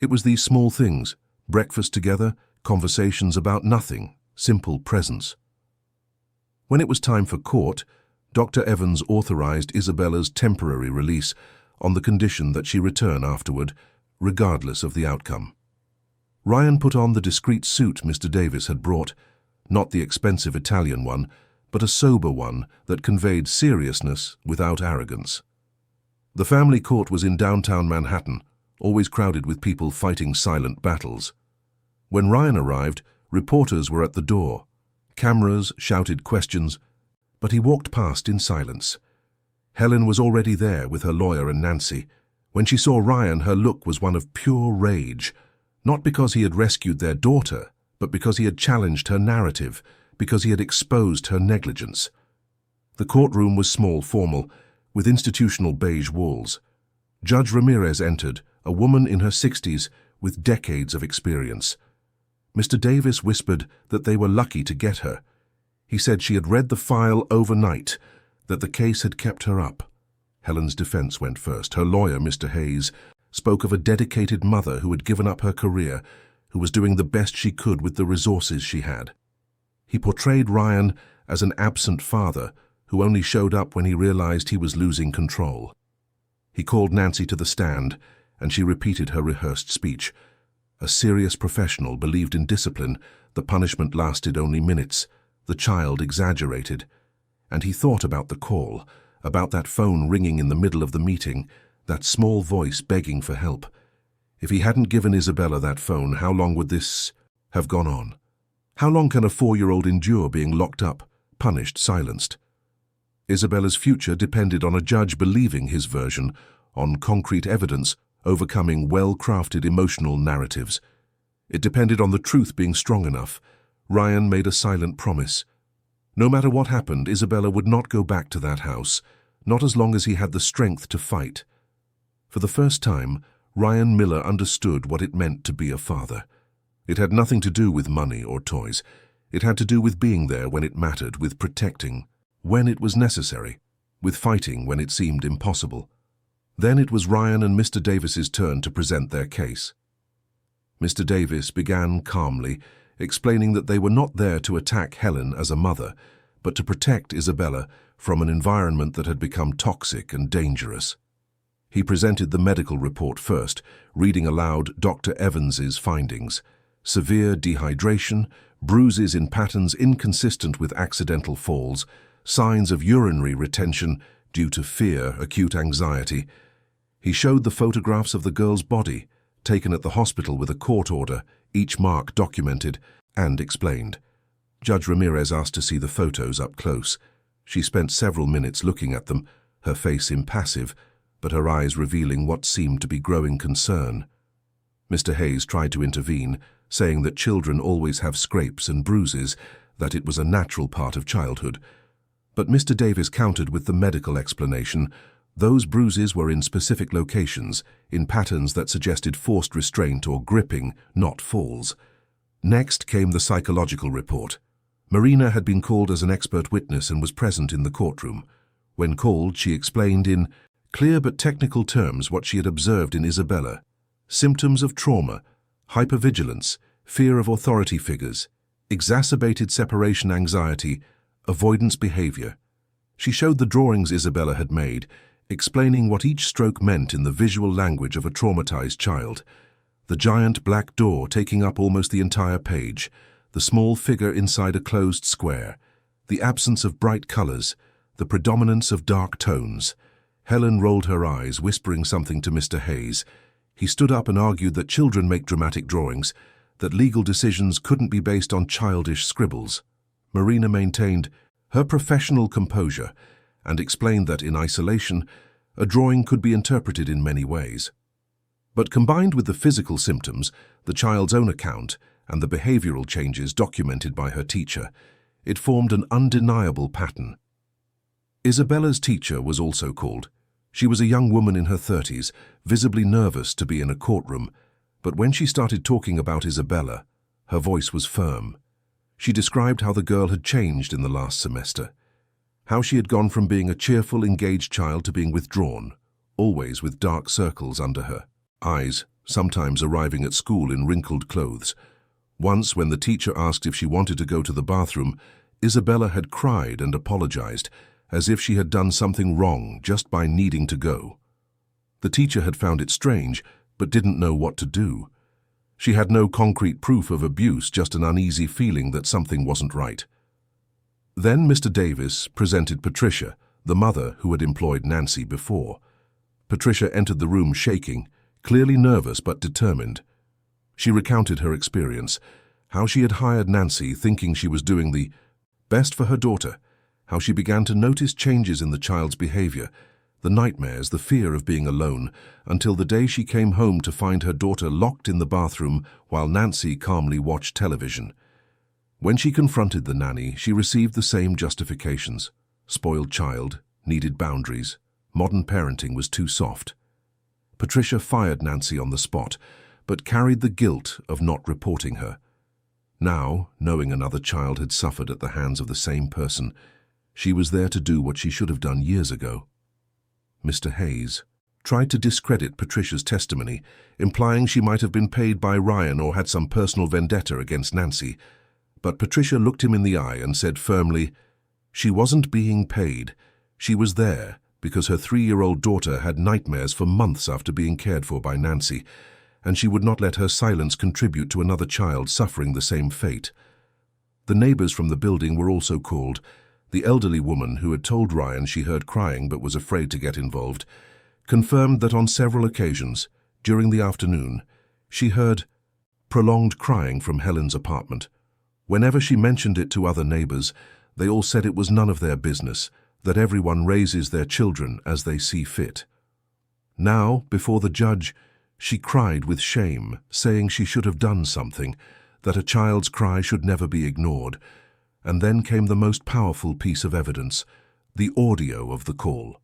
It was these small things, breakfast together, conversations about nothing, simple presence. When it was time for court, Dr. Evans authorized Isabella's temporary release on the condition that she return afterward, regardless of the outcome. Ryan put on the discreet suit Mr. Davis had brought, not the expensive Italian one, but a sober one that conveyed seriousness without arrogance. The family court was in downtown Manhattan, always crowded with people fighting silent battles. When Ryan arrived, reporters were at the door. Cameras shouted questions, but he walked past in silence. Helen was already there with her lawyer and Nancy. When she saw Ryan, her look was one of pure rage, not because he had rescued their daughter, but because he had challenged her narrative, because he had exposed her negligence. The courtroom was small, formal, with institutional beige walls. Judge Ramirez entered, a woman in her 60s with decades of experience. Mr. Davis whispered that they were lucky to get her. He said she had read the file overnight, that the case had kept her up. Helen's defense went first. Her lawyer, Mr. Hayes, spoke of a dedicated mother who had given up her career, who was doing the best she could with the resources she had. He portrayed Ryan as an absent father who only showed up when he realized he was losing control. He called Nancy to the stand, and she repeated her rehearsed speech. A serious professional believed in discipline. The punishment lasted only minutes. The child exaggerated. And he thought about the call, about that phone ringing in the middle of the meeting, that small voice begging for help. If he hadn't given Isabella that phone, how long would this have gone on? How long can a 4-year-old endure being locked up, punished, silenced? Isabella's future depended on a judge believing his version, on concrete evidence, overcoming well-crafted emotional narratives. It depended on the truth being strong enough. Ryan made a silent promise. No matter what happened, Isabella would not go back to that house, not as long as he had the strength to fight. For the first time, Ryan Miller understood what it meant to be a father. It had nothing to do with money or toys. It had to do with being there when it mattered, with protecting when it was necessary, with fighting when it seemed impossible. Then it was Ryan and Mr. Davis's turn to present their case. Mr. Davis began calmly, explaining that they were not there to attack Helen as a mother, but to protect Isabella from an environment that had become toxic and dangerous. He presented the medical report first, reading aloud Dr. Evans's findings: severe dehydration, bruises in patterns inconsistent with accidental falls, signs of urinary retention due to fear, acute anxiety. He showed the photographs of the girl's body, taken at the hospital with a court order, each mark documented, and explained. Judge Ramirez asked to see the photos up close. She spent several minutes looking at them, her face impassive, but her eyes revealing what seemed to be growing concern. Mr. Hayes tried to intervene, saying that children always have scrapes and bruises, that it was a natural part of childhood. But Mr. Davis countered with the medical explanation. Those bruises were in specific locations, in patterns that suggested forced restraint or gripping, not falls. Next came the psychological report. Marina had been called as an expert witness and was present in the courtroom. When called, she explained in clear but technical terms what she had observed in Isabella: symptoms of trauma, hypervigilance, fear of authority figures, exacerbated separation anxiety, avoidance behavior. She showed the drawings Isabella had made, explaining what each stroke meant in the visual language of a traumatized child. The giant black door taking up almost the entire page, the small figure inside a closed square, the absence of bright colors, the predominance of dark tones. Helen rolled her eyes, whispering something to Mr. Hayes. He stood up and argued that children make dramatic drawings, that legal decisions couldn't be based on childish scribbles. Marina maintained her professional composure and explained that in isolation, a drawing could be interpreted in many ways. But combined with the physical symptoms, the child's own account, and the behavioral changes documented by her teacher, it formed an undeniable pattern. Isabella's teacher was also called. She was a young woman in her 30s, visibly nervous to be in a courtroom, but when she started talking about Isabella, her voice was firm. She described how the girl had changed in the last semester, how she had gone from being a cheerful, engaged child to being withdrawn, always with dark circles under her eyes, sometimes arriving at school in wrinkled clothes. Once, when the teacher asked if she wanted to go to the bathroom, Isabella had cried and apologized, as if she had done something wrong just by needing to go. The teacher had found it strange, but didn't know what to do. She had no concrete proof of abuse, just an uneasy feeling that something wasn't right. Then Mr. Davis presented Patricia, the mother who had employed Nancy before. Patricia entered the room shaking, clearly nervous but determined. She recounted her experience, how she had hired Nancy thinking she was doing the best for her daughter, how she began to notice changes in the child's behavior, the nightmares, the fear of being alone, until the day she came home to find her daughter locked in the bathroom while Nancy calmly watched television. When she confronted the nanny, she received the same justifications. Spoiled child, needed boundaries, modern parenting was too soft. Patricia fired Nancy on the spot, but carried the guilt of not reporting her. Now, knowing another child had suffered at the hands of the same person, she was there to do what she should have done years ago. Mr. Hayes tried to discredit Patricia's testimony, implying she might have been paid by Ryan or had some personal vendetta against Nancy. But Patricia looked him in the eye and said firmly, she wasn't being paid. She was there because her 3-year-old daughter had nightmares for months after being cared for by Nancy, and she would not let her silence contribute to another child suffering the same fate. The neighbors from the building were also called. The elderly woman who had told Ryan she heard crying but was afraid to get involved confirmed that on several occasions, during the afternoon, she heard prolonged crying from Helen's apartment. Whenever she mentioned it to other neighbors, they all said it was none of their business, that everyone raises their children as they see fit. Now, before the judge, She cried with shame, saying she should have done something, that a child's cry should never be ignored. And then came the most powerful piece of evidence, the audio of the call.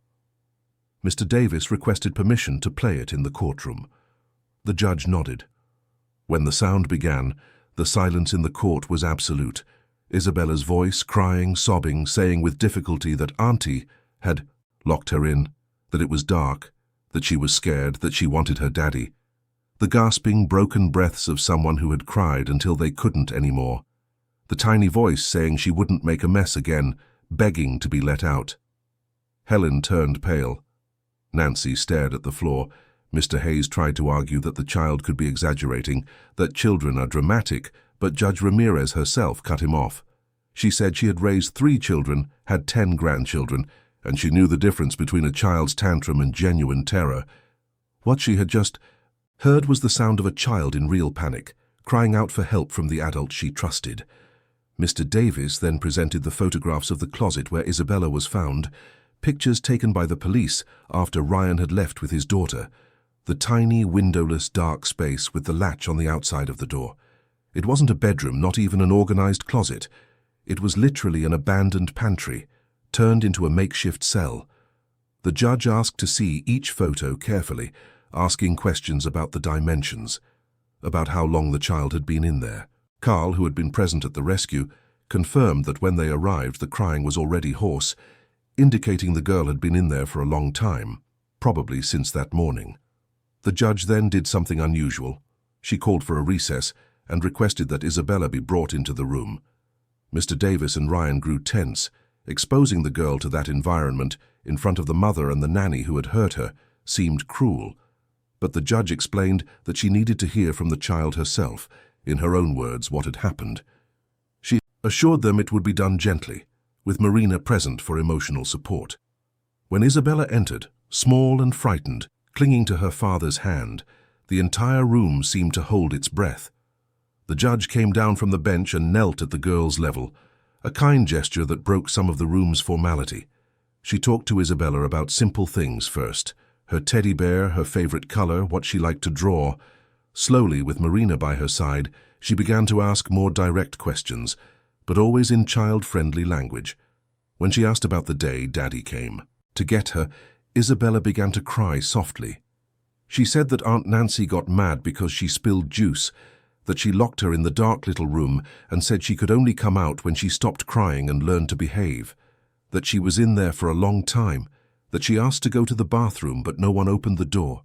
Mr. Davis requested permission to play it in the courtroom. The judge nodded. When the sound began, the silence in the court was absolute. Isabella's voice, crying, sobbing, saying with difficulty that Auntie had locked her in, that it was dark, that she was scared, that she wanted her daddy. The gasping, broken breaths of someone who had cried until they couldn't anymore. The tiny voice saying she wouldn't make a mess again, begging to be let out. Helen turned pale. Nancy stared at the floor. Mr. Hayes tried to argue that the child could be exaggerating, that children are dramatic, but Judge Ramirez herself cut him off. She said she had raised 3 children, had 10 grandchildren, and she knew the difference between a child's tantrum and genuine terror. What she had just heard was the sound of a child in real panic, crying out for help from the adult she trusted. Mr. Davis then presented the photographs of the closet where Isabella was found, pictures taken by the police after Ryan had left with his daughter. The tiny, windowless, dark space with the latch on the outside of the door. It wasn't a bedroom, not even an organized closet. It was literally an abandoned pantry, turned into a makeshift cell. The judge asked to see each photo carefully, asking questions about the dimensions, about how long the child had been in there. Carl, who had been present at the rescue, confirmed that when they arrived the crying was already hoarse, indicating the girl had been in there for a long time, probably since that morning. The judge then did something unusual. She called for a recess and requested that Isabella be brought into the room. Mr. Davis and Ryan grew tense. Exposing the girl to that environment, in front of the mother and the nanny who had hurt her, seemed cruel. But the judge explained that she needed to hear from the child herself, in her own words, what had happened. She assured them it would be done gently, with Marina present for emotional support. When Isabella entered, small and frightened, clinging to her father's hand, the entire room seemed to hold its breath. The judge came down from the bench and knelt at the girl's level, a kind gesture that broke some of the room's formality. She talked to Isabella about simple things first, her teddy bear, her favorite color, what she liked to draw. Slowly, with Marina by her side, she began to ask more direct questions, but always in child-friendly language. When she asked about the day Daddy came to get her, Isabella began to cry softly. She said that Aunt Nancy got mad because she spilled juice, that she locked her in the dark little room and said she could only come out when she stopped crying and learned to behave, that she was in there for a long time, that she asked to go to the bathroom but no one opened the door,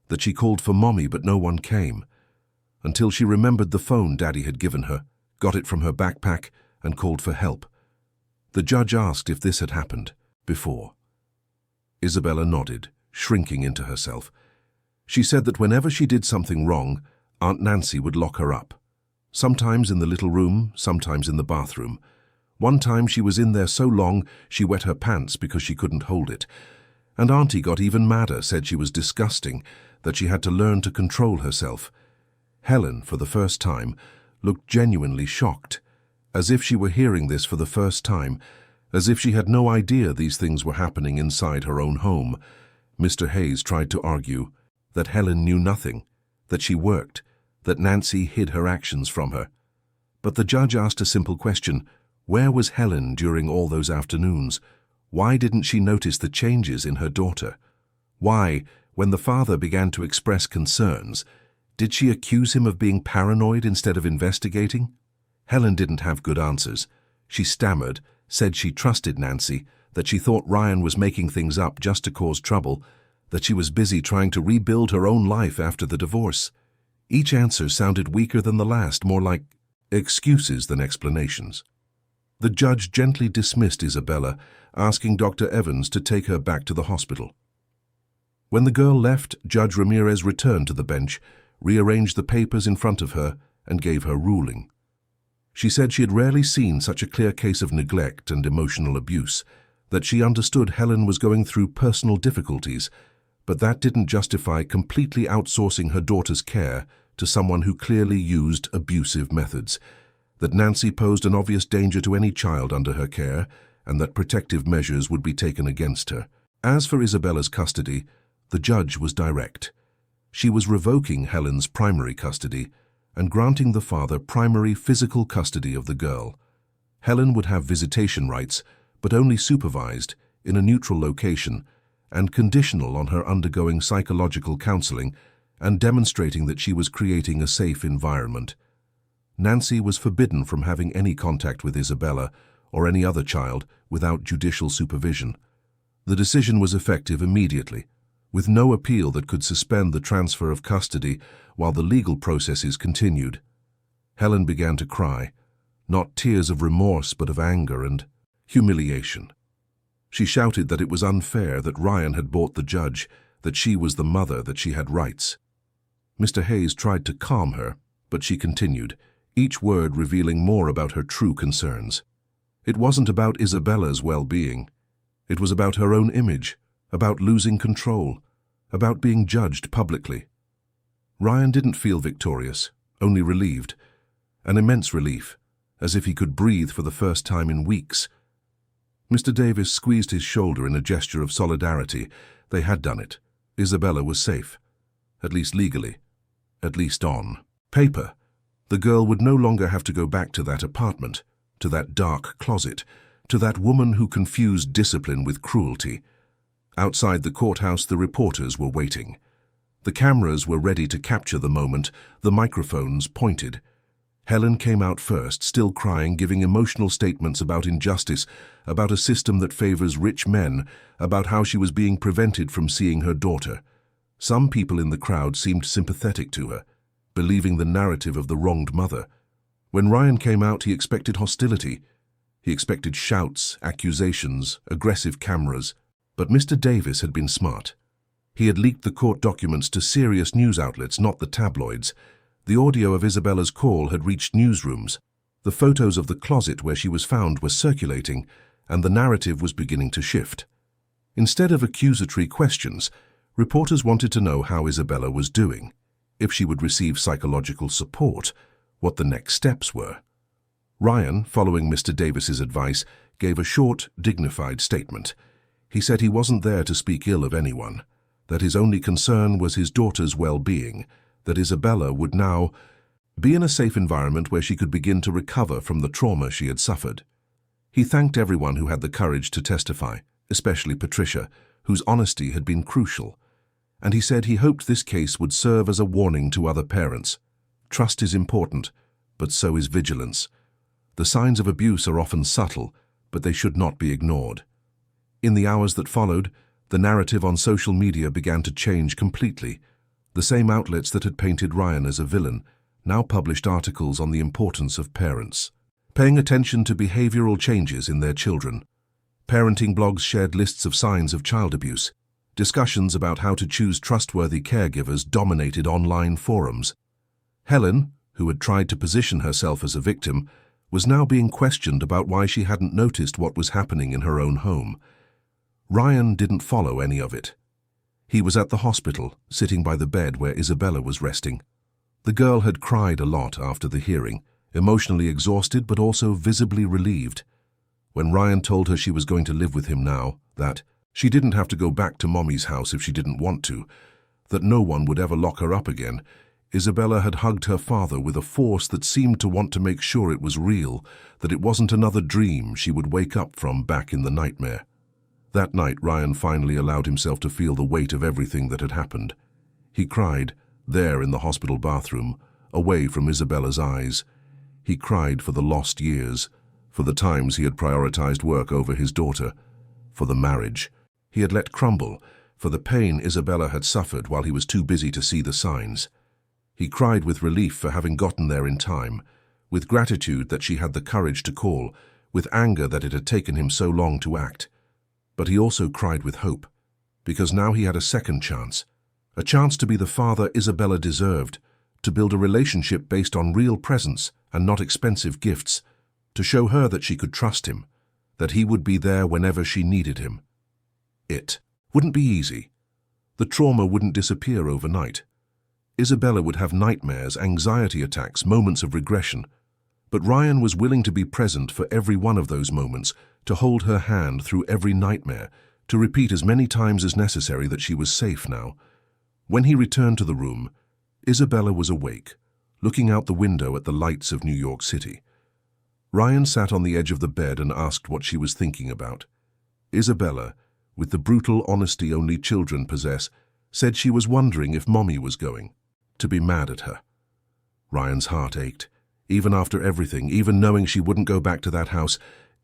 that she called for Mommy but no one came, until she remembered the phone Daddy had given her, got it from her backpack and called for help. The judge asked if this had happened before. Isabella nodded, shrinking into herself. She said that whenever she did something wrong, Aunt Nancy would lock her up. Sometimes in the little room, sometimes in the bathroom. One time she was in there so long she wet her pants because she couldn't hold it. And Auntie got even madder, said she was disgusting, that she had to learn to control herself. Helen, for the first time, looked genuinely shocked, as if she were hearing this for the first time, as if she had no idea these things were happening inside her own home. Mr. Hayes tried to argue that Helen knew nothing, that she worked, that Nancy hid her actions from her. But the judge asked a simple question: where was Helen during all those afternoons? Why didn't she notice the changes in her daughter? Why, when the father began to express concerns, did she accuse him of being paranoid instead of investigating? Helen didn't have good answers. She stammered, said she trusted Nancy, that she thought Ryan was making things up just to cause trouble, that she was busy trying to rebuild her own life after the divorce. Each answer sounded weaker than the last, more like excuses than explanations. The judge gently dismissed Isabella, asking Dr. Evans to take her back to the hospital. When the girl left, Judge Ramirez returned to the bench, rearranged the papers in front of her, and gave her ruling. She said she had rarely seen such a clear case of neglect and emotional abuse, that she understood Helen was going through personal difficulties, but that didn't justify completely outsourcing her daughter's care to someone who clearly used abusive methods, that Nancy posed an obvious danger to any child under her care, and that protective measures would be taken against her. As for Isabella's custody, the judge was direct. She was revoking Helen's primary custody and granting the father primary physical custody of the girl. Helen would have visitation rights, but only supervised, in a neutral location, and conditional on her undergoing psychological counseling and demonstrating that she was creating a safe environment. Nancy was forbidden from having any contact with Isabella or any other child without judicial supervision. The decision was effective immediately, with no appeal that could suspend the transfer of custody while the legal processes continued. Helen began to cry, not tears of remorse but of anger and humiliation. She shouted that it was unfair that Ryan had bought the judge, that she was the mother, that she had rights. Mr. Hayes tried to calm her, but she continued, each word revealing more about her true concerns. It wasn't about Isabella's well-being. It was about her own image, about losing control, about being judged publicly. Ryan didn't feel victorious, only relieved, an immense relief, as if he could breathe for the first time in weeks. Mr. Davis squeezed his shoulder in a gesture of solidarity. They had done it. Isabella was safe, at least legally, at least on paper. The girl would no longer have to go back to that apartment, to that dark closet, to that woman who confused discipline with cruelty. Outside the courthouse, the reporters were waiting. The cameras were ready to capture the moment, the microphones pointed. Helen came out first, still crying, giving emotional statements about injustice, about a system that favors rich men, about how she was being prevented from seeing her daughter. Some people in the crowd seemed sympathetic to her, believing the narrative of the wronged mother. When Ryan came out, he expected hostility. He expected shouts, accusations, aggressive cameras. But Mr. Davis had been smart. He had leaked the court documents to serious news outlets, not the tabloids. The audio of Isabella's call had reached newsrooms. The photos of the closet where she was found were circulating, and the narrative was beginning to shift. Instead of accusatory questions, reporters wanted to know how Isabella was doing, if she would receive psychological support, what the next steps were. Ryan, following Mr. Davis's advice, gave a short, dignified statement. He said he wasn't there to speak ill of anyone, that his only concern was his daughter's well-being, that Isabella would now be in a safe environment where she could begin to recover from the trauma she had suffered. He thanked everyone who had the courage to testify, especially Patricia, whose honesty had been crucial, and he said he hoped this case would serve as a warning to other parents. Trust is important, but so is vigilance. The signs of abuse are often subtle, but they should not be ignored. In the hours that followed, the narrative on social media began to change completely. The same outlets that had painted Ryan as a villain now published articles on the importance of parents, paying attention to behavioral changes in their children. Parenting blogs shared lists of signs of child abuse. Discussions about how to choose trustworthy caregivers dominated online forums. Helen, who had tried to position herself as a victim, was now being questioned about why she hadn't noticed what was happening in her own home. Ryan didn't follow any of it. He was at the hospital, sitting by the bed where Isabella was resting. The girl had cried a lot after the hearing, emotionally exhausted but also visibly relieved. When Ryan told her she was going to live with him now, that she didn't have to go back to Mommy's house if she didn't want to, that no one would ever lock her up again, Isabella had hugged her father with a force that seemed to want to make sure it was real, that it wasn't another dream she would wake up from back in the nightmare. That night, Ryan finally allowed himself to feel the weight of everything that had happened. He cried, there in the hospital bathroom, away from Isabella's eyes. He cried for the lost years, for the times he had prioritized work over his daughter, for the marriage he had let crumble, for the pain Isabella had suffered while he was too busy to see the signs. He cried with relief for having gotten there in time, with gratitude that she had the courage to call, with anger that it had taken him so long to act. But he also cried with hope, because now he had a second chance, a chance to be the father Isabella deserved, to build a relationship based on real presence and not expensive gifts, to show her that she could trust him, that he would be there whenever she needed him. It wouldn't be easy. The trauma wouldn't disappear overnight. Isabella would have nightmares, anxiety attacks, moments of regression. But Ryan was willing to be present for every one of those moments, to hold her hand through every nightmare, to repeat as many times as necessary that she was safe now. When he returned to the room, Isabella was awake, looking out the window at the lights of New York City. Ryan sat on the edge of the bed and asked what she was thinking about. Isabella, with the brutal honesty only children possess, said she was wondering if Mommy was going to be mad at her. Ryan's heart ached. Even after everything, even knowing she wouldn't go back to that house,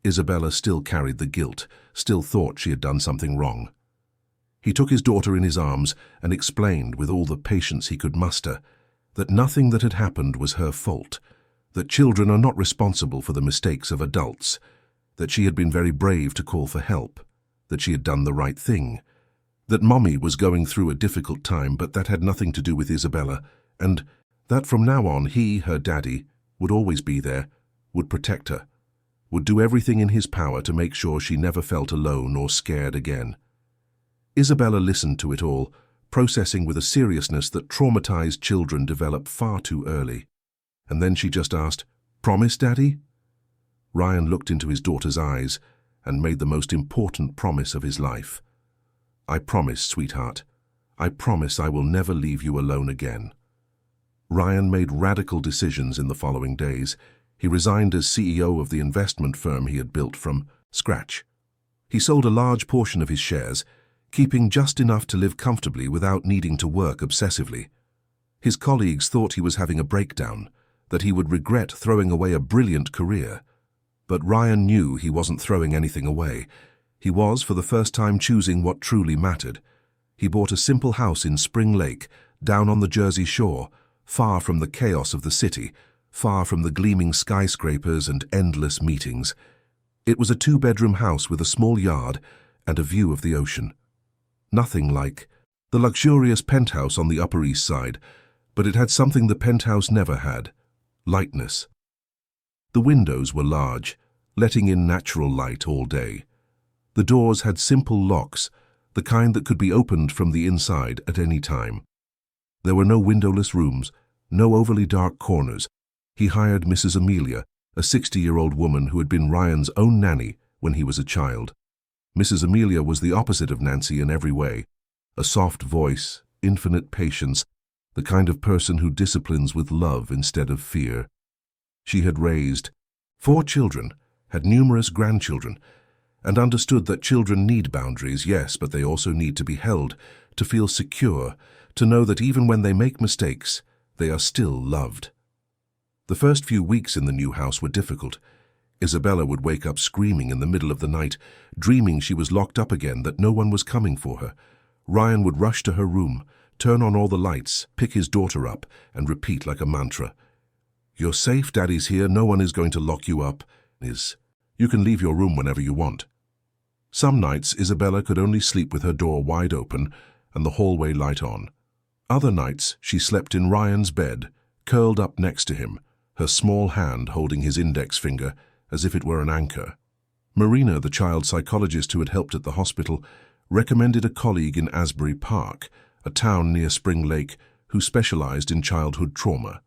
Isabella still carried the guilt, still thought she had done something wrong. He took his daughter in his arms and explained with all the patience he could muster that nothing that had happened was her fault, that children are not responsible for the mistakes of adults, that she had been very brave to call for help, that she had done the right thing, that Mommy was going through a difficult time, but that had nothing to do with Isabella, and that from now on he, her daddy, would always be there, would protect her, would do everything in his power to make sure she never felt alone or scared again. Isabella listened to it all, processing with a seriousness that traumatized children develop far too early. And then she just asked, "Promise, Daddy?" Ryan looked into his daughter's eyes and made the most important promise of his life. "I promise, sweetheart. I promise I will never leave you alone again." Ryan made radical decisions in the following days. He resigned as CEO of the investment firm he had built from scratch. He sold a large portion of his shares, keeping just enough to live comfortably without needing to work obsessively. His colleagues thought he was having a breakdown, that he would regret throwing away a brilliant career. But Ryan knew he wasn't throwing anything away. He was, for the first time, choosing what truly mattered. He bought a simple house in Spring Lake, down on the Jersey Shore, far from the chaos of the city, far from the gleaming skyscrapers and endless meetings. It was a 2-bedroom house with a small yard and a view of the ocean. Nothing like the luxurious penthouse on the Upper East Side, but it had something the penthouse never had: lightness. The windows were large, letting in natural light all day. The doors had simple locks, the kind that could be opened from the inside at any time. There were no windowless rooms, no overly dark corners. He hired Mrs. Amelia, a 60-year-old woman who had been Ryan's own nanny when he was a child. Mrs. Amelia was the opposite of Nancy in every way: a soft voice, infinite patience, the kind of person who disciplines with love instead of fear. She had raised 4 children, had numerous grandchildren, and understood that children need boundaries, yes, but they also need to be held, to feel secure, to know that even when they make mistakes, they are still loved. The first few weeks in the new house were difficult. Isabella would wake up screaming in the middle of the night, dreaming she was locked up again, that no one was coming for her. Ryan would rush to her room, turn on all the lights, pick his daughter up, and repeat like a mantra, "You're safe, Daddy's here, no one is going to lock you up. You can leave your room whenever you want." Some nights Isabella could only sleep with her door wide open and the hallway light on. Other nights she slept in Ryan's bed, curled up next to him, her small hand holding his index finger as if it were an anchor. Marina, the child psychologist who had helped at the hospital, recommended a colleague in Asbury Park, a town near Spring Lake, who specialized in childhood trauma.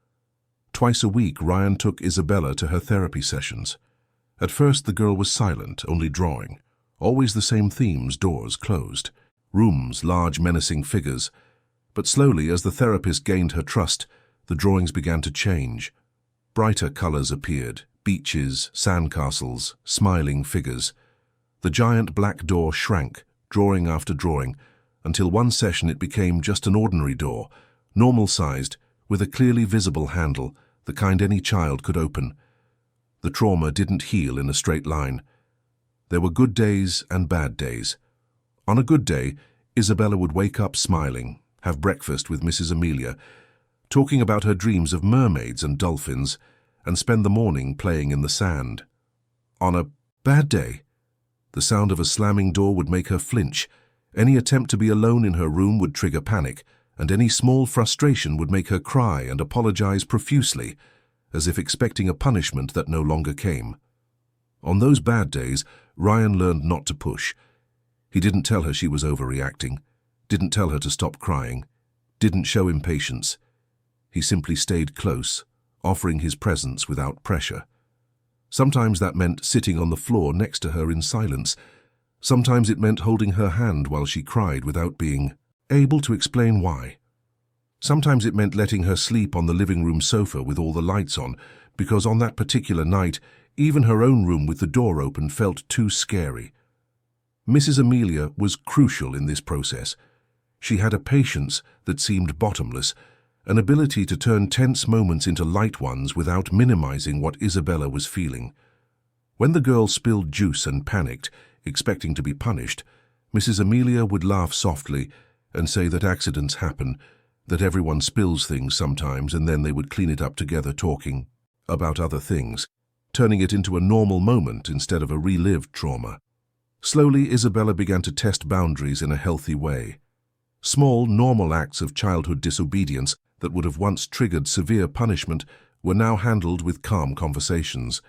Twice a week, Ryan took Isabella to her therapy sessions. At first, the girl was silent, only drawing. Always the same themes: doors closed, rooms, large menacing figures. But slowly, as the therapist gained her trust, the drawings began to change. Brighter colors appeared: beaches, sandcastles, smiling figures. The giant black door shrank, drawing after drawing, until one session it became just an ordinary door, normal-sized, with a clearly visible handle, the kind any child could open. The trauma didn't heal in a straight line. There were good days and bad days. On a good day, Isabella would wake up smiling, have breakfast with Mrs. Amelia, talking about her dreams of mermaids and dolphins, and spend the morning playing in the sand. On a bad day, the sound of a slamming door would make her flinch. Any attempt to be alone in her room would trigger panic, and any small frustration would make her cry and apologize profusely, as if expecting a punishment that no longer came. On those bad days, Ryan learned not to push. He didn't tell her she was overreacting, didn't tell her to stop crying, didn't show impatience. He simply stayed close, offering his presence without pressure. Sometimes that meant sitting on the floor next to her in silence. Sometimes it meant holding her hand while she cried without being able to explain why. Sometimes it meant letting her sleep on the living room sofa with all the lights on, because on that particular night, even her own room with the door open felt too scary. Mrs. Amelia was crucial in this process. She had a patience that seemed bottomless, an ability to turn tense moments into light ones without minimizing what Isabella was feeling. When the girl spilled juice and panicked, expecting to be punished, Mrs. Amelia would laugh softly and say that accidents happen, that everyone spills things sometimes, and then they would clean it up together talking about other things, turning it into a normal moment instead of a relived trauma. Slowly, Isabella began to test boundaries in a healthy way. Small, normal acts of childhood disobedience that would have once triggered severe punishment were now handled with calm conversations.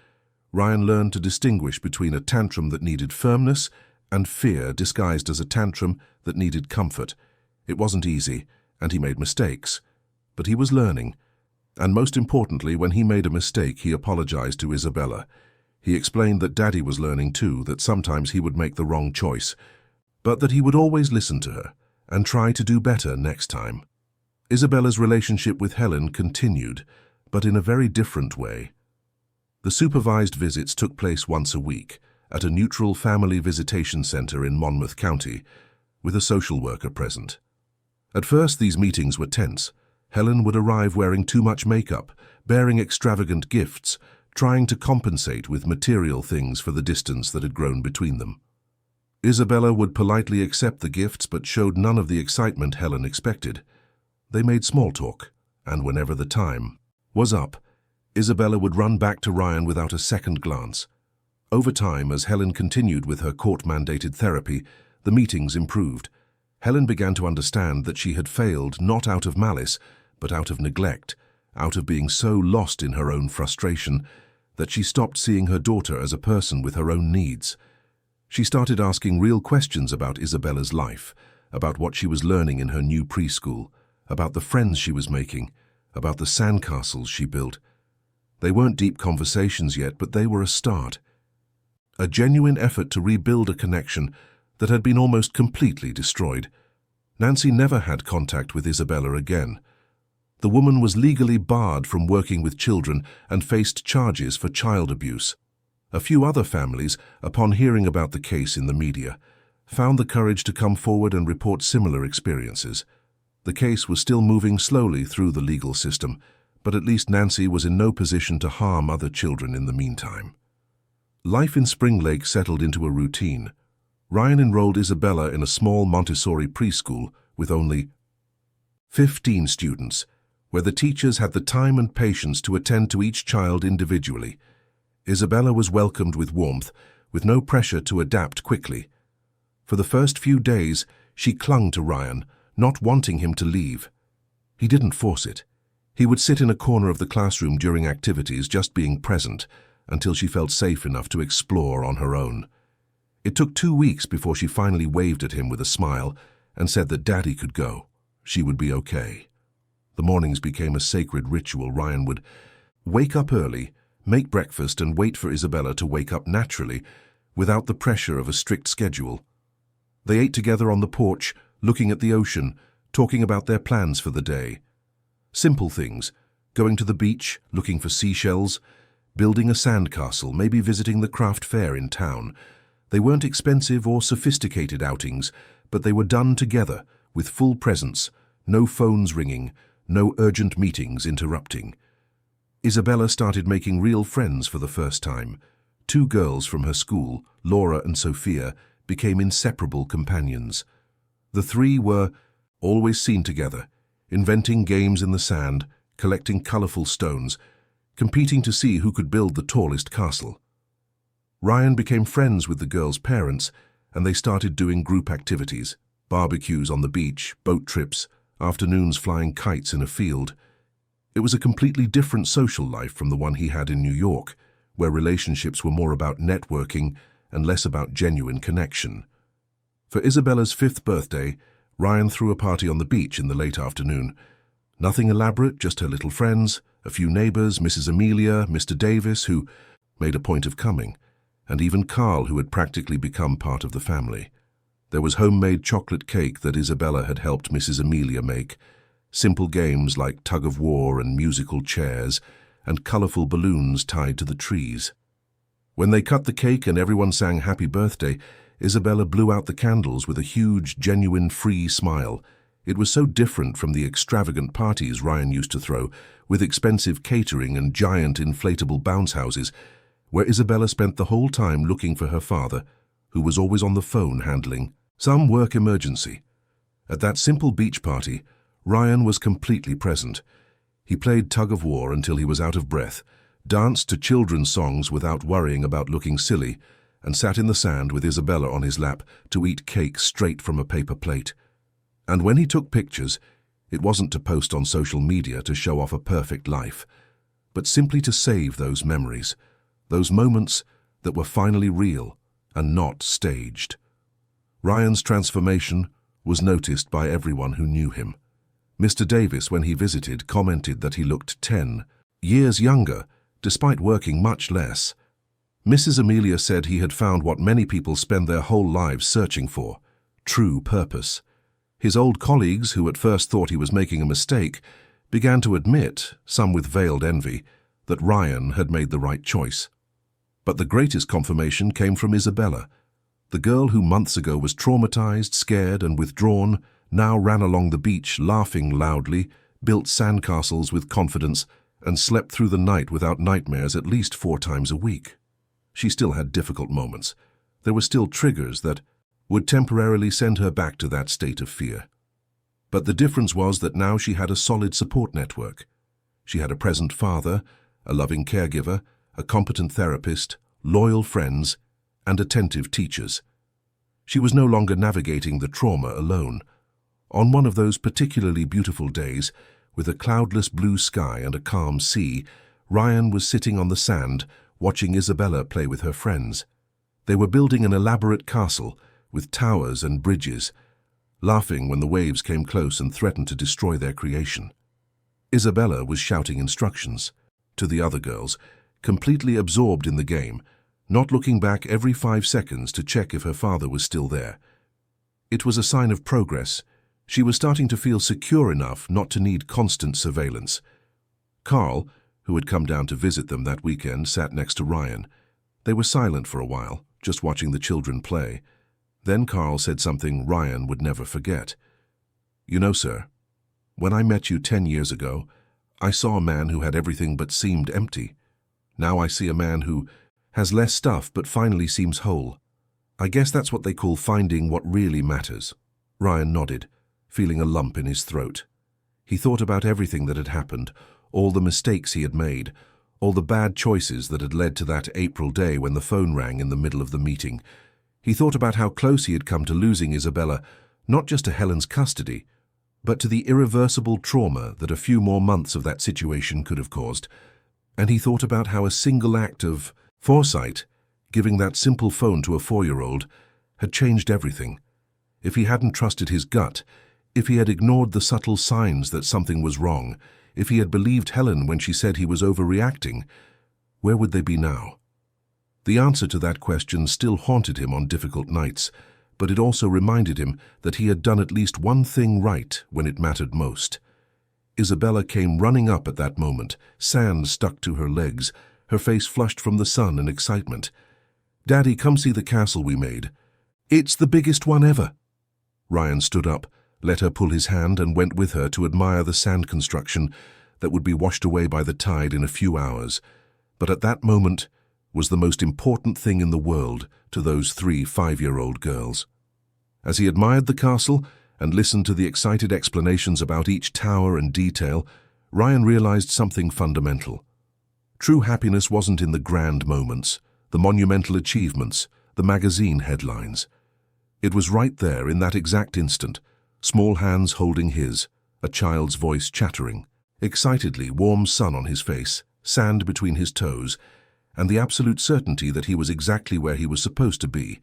Ryan learned to distinguish between a tantrum that needed firmness and fear disguised as a tantrum that needed comfort. It wasn't easy, and he made mistakes. But he was learning. And most importantly, when he made a mistake, he apologized to Isabella. He explained that Daddy was learning too, that sometimes he would make the wrong choice, but that he would always listen to her and try to do better next time. Isabella's relationship with Helen continued, but in a very different way. The supervised visits took place once a week at a neutral family visitation center in Monmouth County, with a social worker present. At first, these meetings were tense. Helen would arrive wearing too much makeup, bearing extravagant gifts, trying to compensate with material things for the distance that had grown between them. Isabella would politely accept the gifts but showed none of the excitement Helen expected. They made small talk, and whenever the time was up, Isabella would run back to Ryan without a second glance. Over time, as Helen continued with her court-mandated therapy, the meetings improved. Helen began to understand that she had failed not out of malice, but out of neglect, out of being so lost in her own frustration that she stopped seeing her daughter as a person with her own needs. She started asking real questions about Isabella's life, about what she was learning in her new preschool, about the friends she was making, about the sandcastles she built. They weren't deep conversations yet, but they were a start. A genuine effort to rebuild a connection that had been almost completely destroyed. Nancy never had contact with Isabella again. The woman was legally barred from working with children and faced charges for child abuse. A few other families, upon hearing about the case in the media, found the courage to come forward and report similar experiences. The case was still moving slowly through the legal system, but at least Nancy was in no position to harm other children in the meantime. Life in Spring Lake settled into a routine. Ryan enrolled Isabella in a small Montessori preschool with only 15 students, where the teachers had the time and patience to attend to each child individually. Isabella was welcomed with warmth, with no pressure to adapt quickly. For the first few days, she clung to Ryan, not wanting him to leave. He didn't force it. He would sit in a corner of the classroom during activities, just being present, until she felt safe enough to explore on her own. It took 2 weeks before she finally waved at him with a smile and said that Daddy could go. She would be okay. The mornings became a sacred ritual. Ryan would wake up early, make breakfast, and wait for Isabella to wake up naturally, without the pressure of a strict schedule. They ate together on the porch, looking at the ocean, talking about their plans for the day. Simple things, going to the beach, looking for seashells, building a sandcastle, maybe visiting the craft fair in town. They weren't expensive or sophisticated outings, but they were done together, with full presence, no phones ringing, no urgent meetings interrupting. Isabella started making real friends for the first time. 2 girls from her school, Laura and Sophia, became inseparable companions. The 3 were always seen together, inventing games in the sand, collecting colorful stones, competing to see who could build the tallest castle. Ryan became friends with the girls' parents, and they started doing group activities, barbecues on the beach, boat trips, afternoons flying kites in a field. It was a completely different social life from the one he had in New York, where relationships were more about networking and less about genuine connection. For Isabella's 5th birthday, Ryan threw a party on the beach in the late afternoon. Nothing elaborate, just her little friends, a few neighbors, Mrs. Amelia, Mr. Davis, who made a point of coming, and even Carl, who had practically become part of the family. There was homemade chocolate cake that Isabella had helped Mrs. Amelia make, Simple games like tug-of-war and musical chairs, and colorful balloons tied to the trees. When they cut the cake and everyone sang happy birthday, Isabella blew out the candles with a huge, genuine, free smile. It was so different from the extravagant parties Ryan used to throw, with expensive catering and giant inflatable bounce houses, where Isabella spent the whole time looking for her father, who was always on the phone handling some work emergency. At that simple beach party, Ryan was completely present. He played tug-of-war until he was out of breath, danced to children's songs without worrying about looking silly, and sat in the sand with Isabella on his lap to eat cake straight from a paper plate. And when he took pictures, it wasn't to post on social media to show off a perfect life, but simply to save those memories, those moments that were finally real and not staged. Ryan's transformation was noticed by everyone who knew him. Mr. Davis, when he visited, commented that he looked 10 years younger, despite working much less. Mrs. Amelia said he had found what many people spend their whole lives searching for: true purpose. His old colleagues, who at first thought he was making a mistake, began to admit, some with veiled envy, that Ryan had made the right choice. But the greatest confirmation came from Isabella. The girl who months ago was traumatized, scared, and withdrawn now ran along the beach laughing loudly, built sandcastles with confidence, and slept through the night without nightmares at least 4 times a week. She still had difficult moments. There were still triggers that would temporarily send her back to that state of fear. But the difference was that now she had a solid support network. She had a present father, a loving caregiver, a competent therapist, loyal friends, and attentive teachers. She was no longer navigating the trauma alone. On one of those particularly beautiful days, with a cloudless blue sky and a calm sea, Ryan was sitting on the sand, watching Isabella play with her friends. They were building an elaborate castle, with towers and bridges, laughing when the waves came close and threatened to destroy their creation. Isabella was shouting instructions to the other girls, completely absorbed in the game, not looking back every 5 seconds to check if her father was still there. It was a sign of progress. She was starting to feel secure enough not to need constant surveillance. Carl, who had come down to visit them that weekend, sat next to Ryan. They were silent for a while, just watching the children play. Then Carl said something Ryan would never forget. "You know, sir, when I met you 10 years ago, I saw a man who had everything but seemed empty. Now I see a man who has less stuff but finally seems whole. I guess that's what they call finding what really matters." Ryan nodded, feeling a lump in his throat. He thought about everything that had happened, all the mistakes he had made, all the bad choices that had led to that April day when the phone rang in the middle of the meeting. He thought about how close he had come to losing Isabella, not just to Helen's custody, but to the irreversible trauma that a few more months of that situation could have caused. And he thought about how a single act of foresight, giving that simple phone to a 4-year-old, had changed everything. If he hadn't trusted his gut, if he had ignored the subtle signs that something was wrong, if he had believed Helen when she said he was overreacting, where would they be now? The answer to that question still haunted him on difficult nights, but it also reminded him that he had done at least one thing right when it mattered most. Isabella came running up at that moment, sand stuck to her legs, her face flushed from the sun and excitement. "Daddy, come see the castle we made. It's the biggest one ever." Ryan stood up, let her pull his hand, and went with her to admire the sand construction that would be washed away by the tide in a few hours. But at that moment was the most important thing in the world to those 3 5-year-old girls. As he admired the castle and listened to the excited explanations about each tower and detail, Ryan realized something fundamental. True happiness wasn't in the grand moments, the monumental achievements, the magazine headlines. It was right there in that exact instant, small hands holding his, a child's voice chattering, excitedly, warm sun on his face, sand between his toes, and the absolute certainty that he was exactly where he was supposed to be.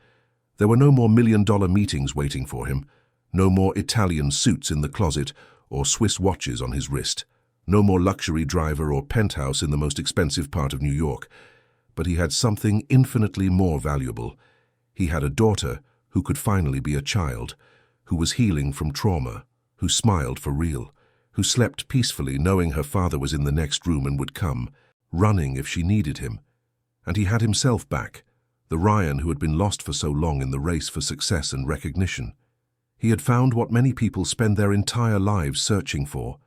There were no more $1,000,000 meetings waiting for him, no more Italian suits in the closet or Swiss watches on his wrist, no more luxury driver or penthouse in the most expensive part of New York. But he had something infinitely more valuable. He had a daughter who could finally be a child, who was healing from trauma, who smiled for real, who slept peacefully knowing her father was in the next room and would come, running if she needed him. And he had himself back, the Ryan who had been lost for so long in the race for success and recognition. He had found what many people spend their entire lives searching for: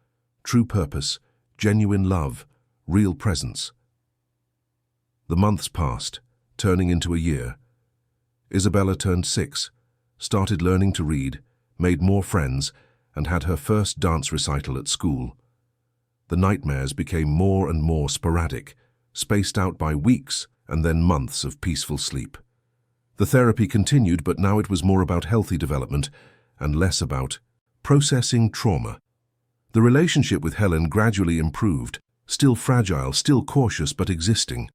true purpose, genuine love, real presence. The months passed, turning into a year. Isabella turned 6, started learning to read, made more friends, and had her first dance recital at school. The nightmares became more and more sporadic, spaced out by weeks and then months of peaceful sleep. The therapy continued, but now it was more about healthy development and less about processing trauma. The relationship with Helen gradually improved, still fragile, still cautious, but existing.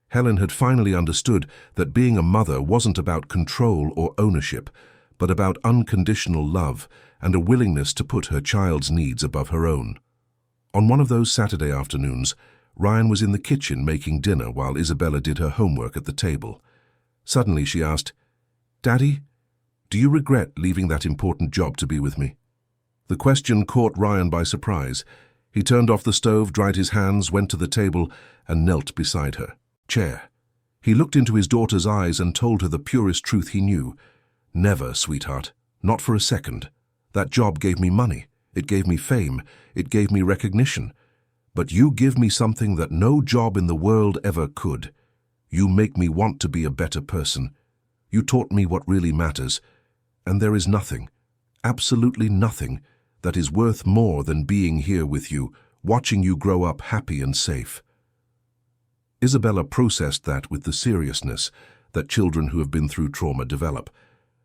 Helen had finally understood that being a mother wasn't about control or ownership, but about unconditional love and a willingness to put her child's needs above her own. On one of those Saturday afternoons, Ryan was in the kitchen making dinner while Isabella did her homework at the table. Suddenly she asked, "Daddy, do you regret leaving that important job to be with me?" The question caught Ryan by surprise. He turned off the stove, dried his hands, went to the table, and knelt beside her chair. He looked into his daughter's eyes and told her the purest truth he knew. "Never, sweetheart. Not for a second. That job gave me money. It gave me fame. It gave me recognition. But you give me something that no job in the world ever could. You make me want to be a better person. You taught me what really matters. And there is nothing, absolutely nothing, that is worth more than being here with you, watching you grow up happy and safe." Isabella processed that with the seriousness that children who have been through trauma develop.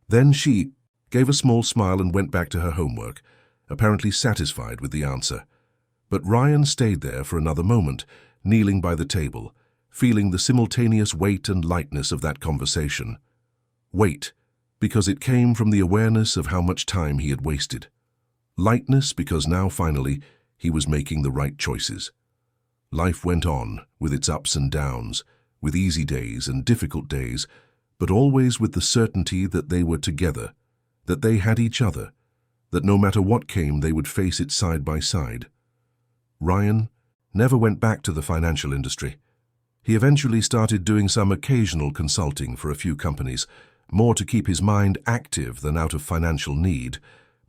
Then she gave a small smile and went back to her homework, apparently satisfied with the answer. But Ryan stayed there for another moment, kneeling by the table, feeling the simultaneous weight and lightness of that conversation. Weight, because it came from the awareness of how much time he had wasted. Lightness, because now finally he was making the right choices. Life went on, with its ups and downs, with easy days and difficult days, but always with the certainty that they were together, that they had each other, that no matter what came they would face it side by side. Ryan never went back to the financial industry. He eventually started doing some occasional consulting for a few companies, more to keep his mind active than out of financial need,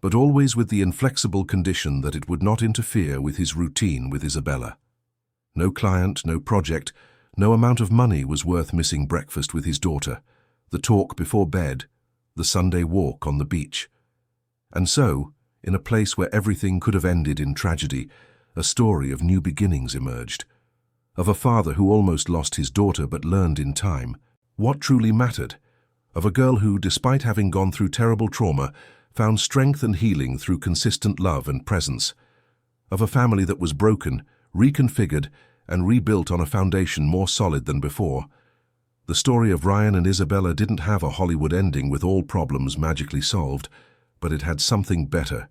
but always with the inflexible condition that it would not interfere with his routine with Isabella. No client, no project, no amount of money was worth missing breakfast with his daughter, the talk before bed, the Sunday walk on the beach. And so, in a place where everything could have ended in tragedy, a story of new beginnings emerged. Of a father who almost lost his daughter but learned in time what truly mattered. Of a girl who, despite having gone through terrible trauma, found strength and healing through consistent love and presence. Of a family that was broken, reconfigured, and rebuilt on a foundation more solid than before. The story of Ryan and Isabella didn't have a Hollywood ending with all problems magically solved, but it had something better.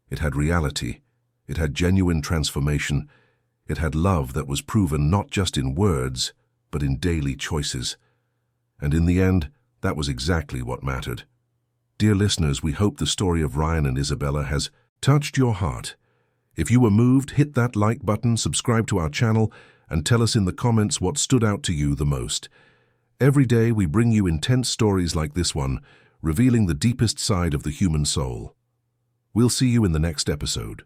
It had reality. It had genuine transformation. It had love that was proven not just in words, but in daily choices. And in the end, that was exactly what mattered. Dear listeners, we hope the story of Ryan and Isabella has touched your heart. If you were moved, hit that like button, subscribe to our channel, and tell us in the comments what stood out to you the most. Every day we bring you intense stories like this one, revealing the deepest side of the human soul. We'll see you in the next episode.